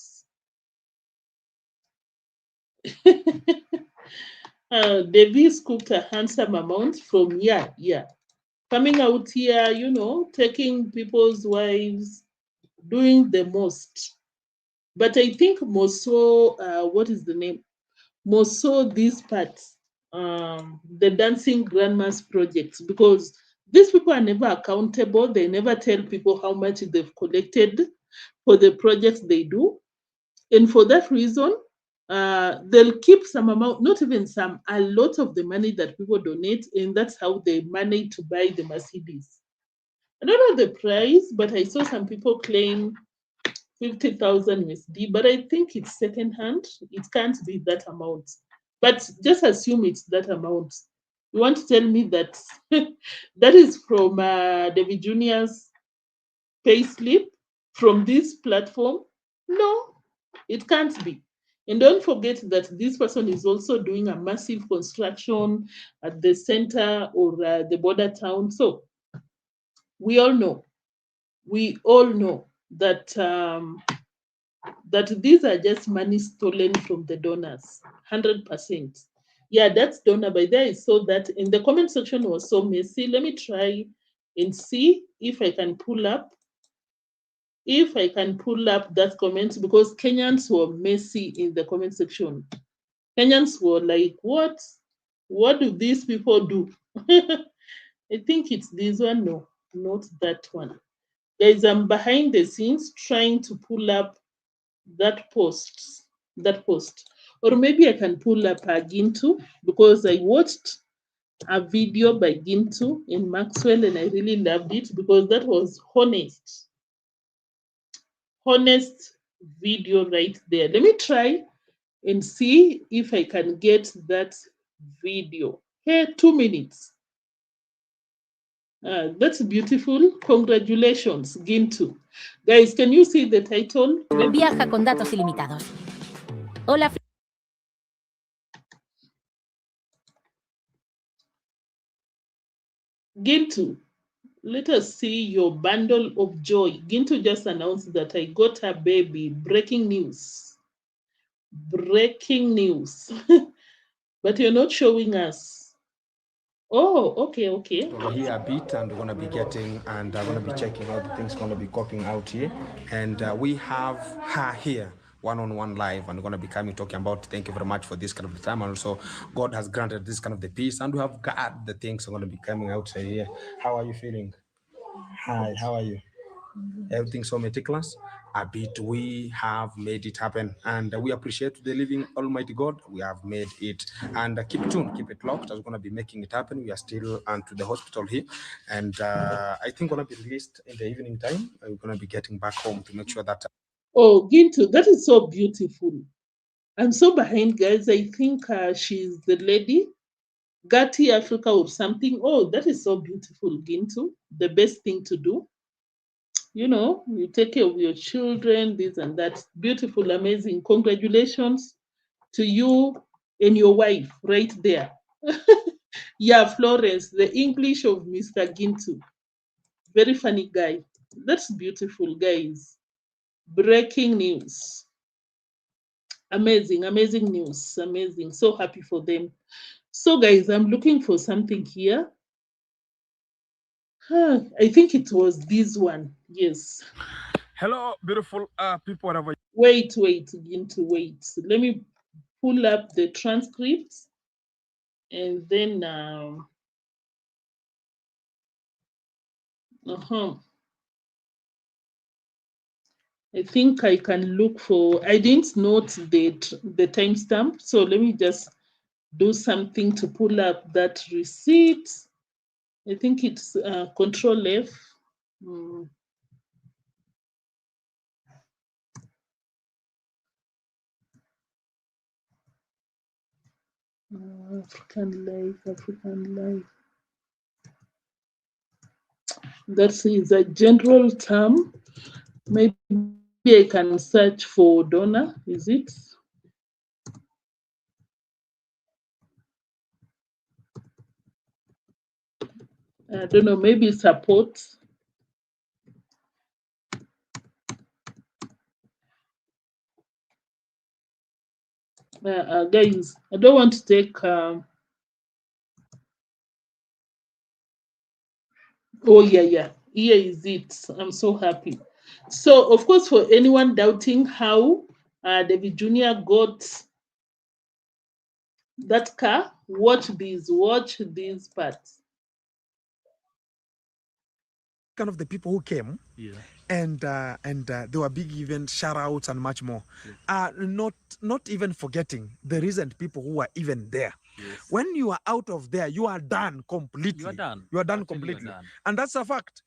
Devi scooped a handsome amount from, yeah. Coming out here, taking people's wives, doing the most. But I think more so, what is the name? More so this part, the Dancing Grandmas projects, because these people are never accountable. They never tell people how much they've collected for the projects they do. And for that reason, they'll keep some amount, not even some, a lot of the money that people donate, and that's how they manage to buy the Mercedes. I don't know the price, but I saw some people claim 50,000 USD, but I think it's second hand. It can't be that amount. But just assume it's that amount. You want to tell me that that is from David Junior's payslip from this platform? No, it can't be. And don't forget that this person is also doing a massive construction at the center or the border town. So we all know that that these are just money stolen from the donors, 100%. Yeah, that's donor. By there, I saw that in the comment section was so messy. Let me try and see if I can pull up. If I can pull up that comment, because Kenyans were messy in the comment section. Kenyans were like, what? What do these people do? I think it's this one. No, not that one. Guys, I'm behind the scenes trying to pull up that post. That post. Or maybe I can pull up Gintu because I watched a video by Gintu in Maxwell and I really loved it because that was honest video right there. Let me try and see if I can get that video. Here, 2 minutes. That's beautiful. Congratulations, Gintu. Guys, can you see the title? Viaja con datos ilimitados. Hola. Gintu, let us see your bundle of joy. Gintu just announced that I got a baby. Breaking news. Breaking news. But you're not showing us. Oh, okay. Over here a bit, and we're going to be getting, and we're going to be checking out the things going to be cooking out here. And we have her here one-on-one live, and we're going to be coming talking about thank you very much for this kind of the time, and also God has granted this kind of the peace, and we have got the things are going to be coming out here. How are you feeling? Hi, how are you? Everything so meticulous. A bit, we have made it happen, and we appreciate the living Almighty God. We have made it, and keep tuned, keep it locked. As we're gonna be making it happen. We are still to the hospital here, and I think we're gonna be released in the evening time. We're gonna be getting back home to make sure that. Oh, Gintu, that is so beautiful. I'm so behind, guys. I think she's the lady, Gatti Africa or something. Oh, that is so beautiful, Gintu. The best thing to do. You know, you take care of your children, this and that. Beautiful, amazing. Congratulations to you and your wife right there. Yeah, Florence, the English of Mr. Gintu. Very funny guy. That's beautiful, guys. Breaking news. Amazing news. Amazing. So happy for them. So, guys, I'm looking for something here. I think it was this one. Yes. Hello, beautiful people. Wait, Gintu, wait. Let me pull up the transcripts and then I think I can look for. I didn't note the timestamp, so let me just do something to pull up that receipt. I think it's Control F. African life. That is a general term. Maybe I can search for donor. Is it? I don't know. Maybe support. Guys, I don't want to take. Oh yeah. Here is it. I'm so happy. So, of course, for anyone doubting how David Jr. got that car, watch these parts. Kind of the people who came, and there were big event shout outs and much more. Not even forgetting the recent people who were even there. When you are out of there, you are done completely. You are done completely. And that's a fact.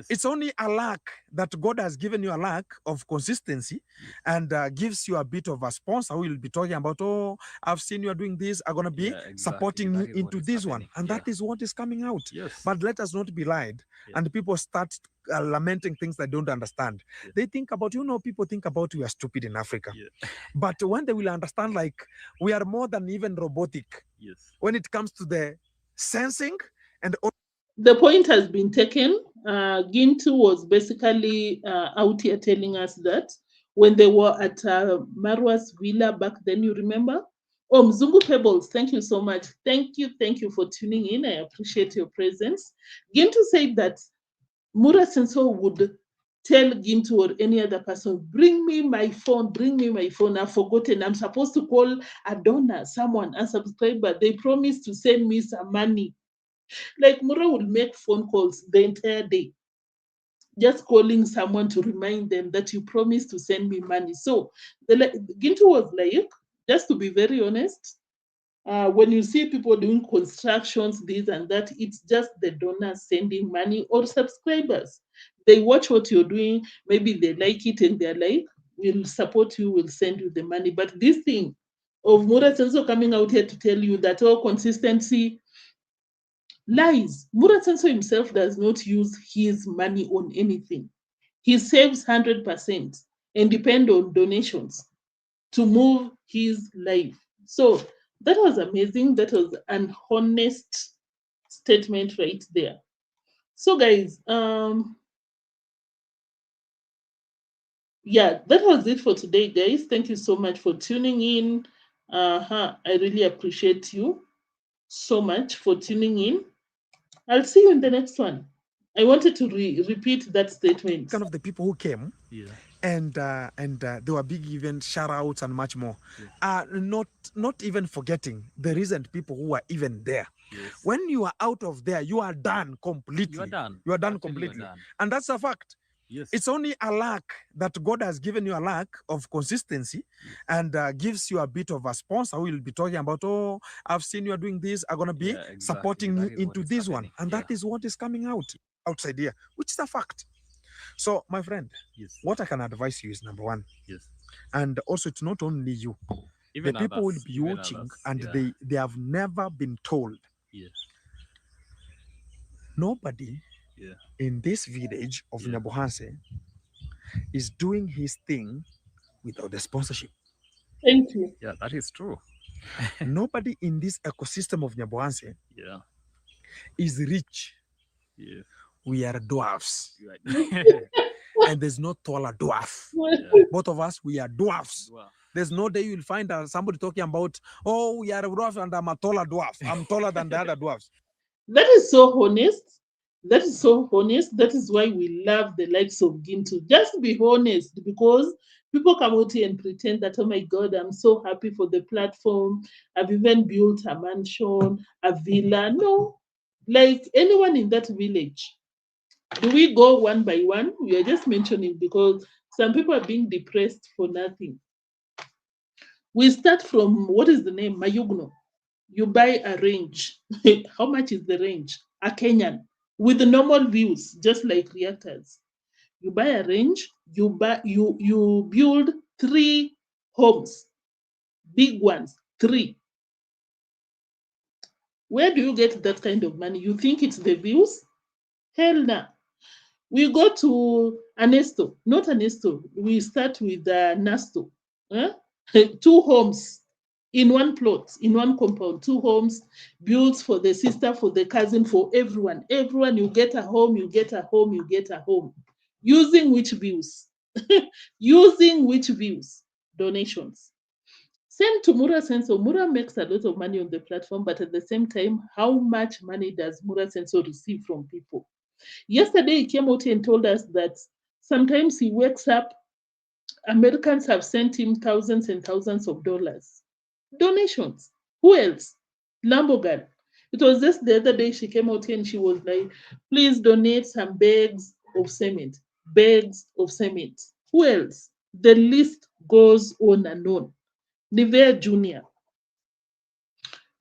It's only a lack that God has given you, a lack of consistency, and gives you a bit of a sponsor who will be talking about, oh, I've seen you are doing this, I'm going to be supporting you into this one. And that is what is coming out. But let us not be lied. And people start lamenting things they don't understand. They think about, people think about we are stupid in Africa. But when they will understand, like, we are more than even robotic. When it comes to the sensing and the point has been taken. Gintu was basically out here telling us that when they were at Marwa's villa back then, you remember? Oh, Mzungu Pebbles, thank you so much. Thank you for tuning in. I appreciate your presence. Gintu said that Mura Senso would tell Gintu or any other person, bring me my phone, I've forgotten. I'm supposed to call a donor, someone, a subscriber. They promised to send me some money. Like Mura will make phone calls the entire day, just calling someone to remind them that you promised to send me money. So Gintu was like, just to be very honest, when you see people doing constructions, this and that, it's just the donors sending money or subscribers. They watch what you're doing, maybe they like it and they're like, we'll support you, we'll send you the money. But this thing of Mura Senso coming out here to tell you that all consistency, lies. Mura Senso himself does not use his money on anything. He saves 100% and depend on donations to move his life. So that was amazing. That was an honest statement right there. So guys, yeah, that was it for today, guys. Thank you so much for tuning in. I really appreciate you so much for tuning in. I'll see you in the next one. I wanted to repeat that statement. Kind of the people who came, and there were big events, shout outs, and much more. Not even forgetting there isn't people who are even there. When you are out of there, you are done completely. You are done. You are done Actually, completely, you're done. and that's a fact. Yes. It's only a lack that God has given you, a lack of consistency, and gives you a bit of a sponsor who will be talking about, oh, I've seen you are doing this, I'm going to be exactly. supporting That you is what into is this happening. one. And that is what is coming out outside here, which is a fact. So, my friend, what I can advise you is number one. And also, it's not only you. Even the people others, will be even watching, others, and they have never been told. Nobody in this village of Nyabohanse is doing his thing without the sponsorship. Thank you. Yeah, that is true. Nobody in this ecosystem of Nyabohanse is rich. We are dwarfs. And there's no taller dwarf. Both of us, we are dwarfs. There's no day you'll find somebody talking about, oh, we are a dwarf and I'm a taller dwarf. I'm taller than the other dwarfs. That is so honest. That is so honest. That is why we love the likes of Gintu. Just be honest, because people come out here and pretend that, oh my God, I'm so happy for the platform. I've even built a mansion, a villa. No, like anyone in that village. Do we go one by one? We are just mentioning because some people are being depressed for nothing. We start from, what is the name? Mayugno. You buy a range. How much is the range? A Kenyan with the normal views, just like reactors. You buy a range. You build 3 homes, big ones, 3. Where do you get that kind of money? You think it's the views? Hell no. We go to Anesto, not Anesto. We start with Nasto. 2 homes in one plot, in one compound, 2 homes built for the sister, for the cousin, for everyone. Everyone, you get a home, you get a home, you get a home. Using which views? Using which views? Donations. Same to Mura Senso. Mura makes a lot of money on the platform, but at the same time, how much money does Mura Senso receive from people? Yesterday, he came out and told us that sometimes he wakes up, Americans have sent him thousands and thousands of dollars. Donations. Who else? Lambogan. It was just the other day she came out here and she was like, please donate some bags of cement. Bags of cement. Who else? The list goes on and on. Nivea Jr.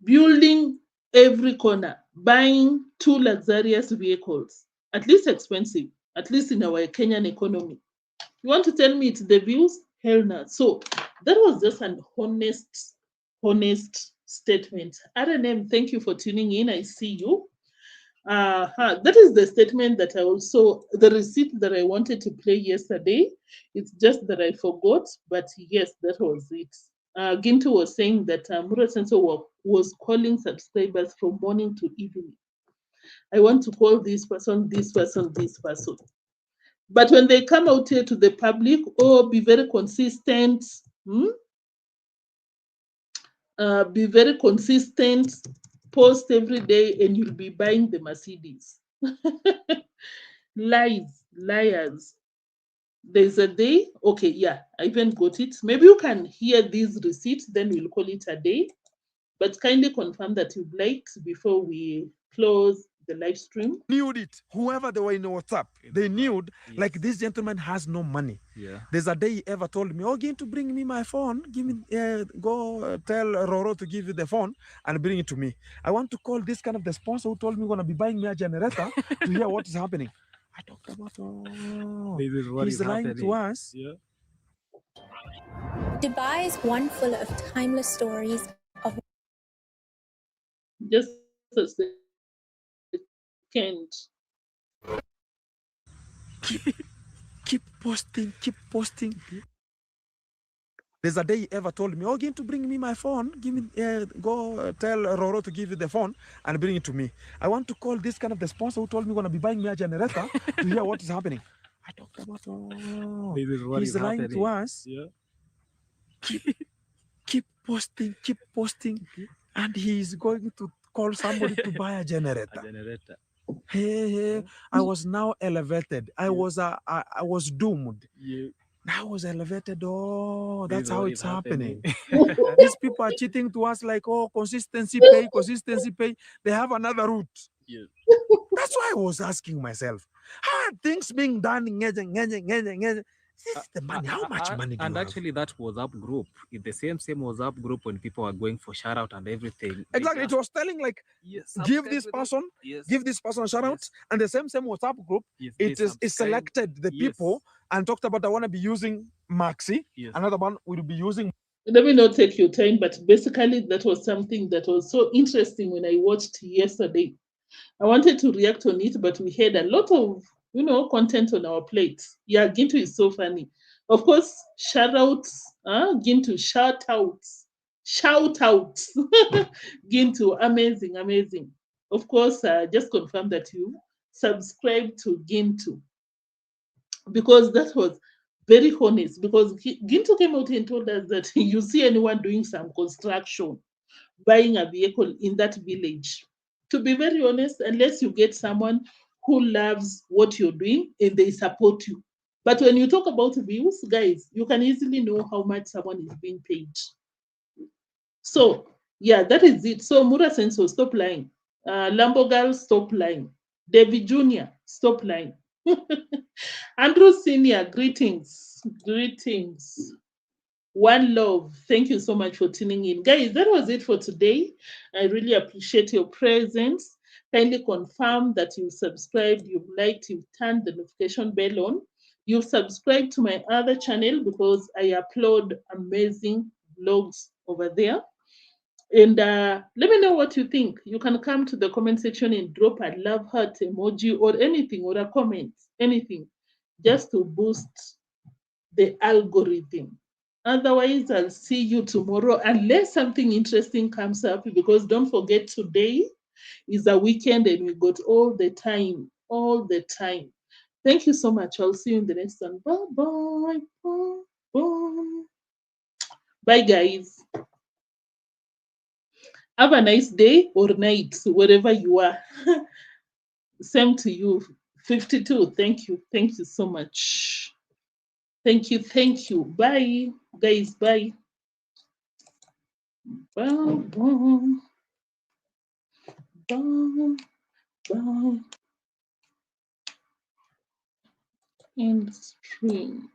Building every corner, buying 2 luxurious vehicles, at least expensive, at least in our Kenyan economy. You want to tell me it's the views? Hell no. So that was just an honest statement. RNM, thank you for tuning in. I see you. That is the statement that I also, the receipt that I wanted to play yesterday. It's just that I forgot, but yes, that was it. Ginto was saying that Mura Senso was calling subscribers from morning to evening. I want to call this person, this person, this person. But when they come out here to the public, oh, be very consistent. Be very consistent. Post every day and you'll be buying the Mercedes. Lies, liars. There's a day. Okay, yeah, I even got it. Maybe you can hear this receipt, then we'll call it a day. But kindly confirm that you've liked before we close the live stream. Knew it. Whoever they were in WhatsApp, they knew like this gentleman has no money. Yeah. There's a day he ever told me, "Oh, going to bring me my phone. Give me, go tell Roro to give you the phone and bring it to me. I want to call this kind of the sponsor who told me gonna be buying me a generator to hear what is happening." I talked about, oh, This is what he's is lying to happening. us. Yeah. Dubai is one full of timeless stories of Just a second. Keep posting, keep posting. There's a day he ever told me, "Oh, going to bring me my phone. Give me, go tell Roro to give you the phone and bring it to me. I want to call this kind of the sponsor who told me gonna be buying me a generator to hear what is happening." I talked about, oh, This is what he's is lying happening. to us. Yeah. Keep posting, and he's going to call somebody to buy a generator. A generator. Hey, I was now elevated. I was doomed. Yeah. I was elevated. Oh, This that's is how what it's is happening. happening. These people are cheating to us like, oh, consistency pay, consistency pay. They have another route. Yeah. That's why I was asking myself, how are things being done? This is the money. How much money do And you have? actually, that WhatsApp group, in the same WhatsApp group, when people are going for shout out and everything. they Exactly. It just- was telling like, Yes, give subscribe this with us. person, Yes. give this person a shout out, Yes. and the same WhatsApp group, Yes, it they is subscribe. selected the Yes. people and talked about I want to be using Maxi. Yes. Another one will be using. Let me not take your time, but basically that was something that was so interesting when I watched yesterday. I wanted to react on it, but we had a lot of content on our plate. Yeah, Gintu is so funny. Of course, shout outs, Gintu, shout outs. Gintu, amazing, amazing. Of course, just confirm that you subscribe to Gintu because that was very honest. Because Gintu came out and told us that you see anyone doing some construction, buying a vehicle in that village. To be very honest, unless you get someone who loves what you're doing and they support you. But when you talk about views, guys, you can easily know how much someone is being paid. So, yeah, that is it. So, Mura Senso, stop lying. Lambo Girl, stop lying. David Jr., stop lying. Andrew Senior, greetings. Greetings. One love. Thank you so much for tuning in. Guys, that was it for today. I really appreciate your presence. Kindly confirm that you've subscribed, you've liked, you've turned the notification bell on. You've subscribed to my other channel because I upload amazing vlogs over there. And let me know what you think. You can come to the comment section and drop a love heart emoji or anything or a comment, anything, just to boost the algorithm. Otherwise, I'll see you tomorrow unless something interesting comes up, because don't forget today is a weekend and we got all the time, all the time. Thank you so much. I'll see you in the next one. Bye-bye. Bye. Bye, guys. Have a nice day or night, wherever you are. Same to you. 52. Thank you. Thank you so much. Thank you. Thank you. Bye, guys. Bye. Bye. Bye. Bye. Bye. End stream.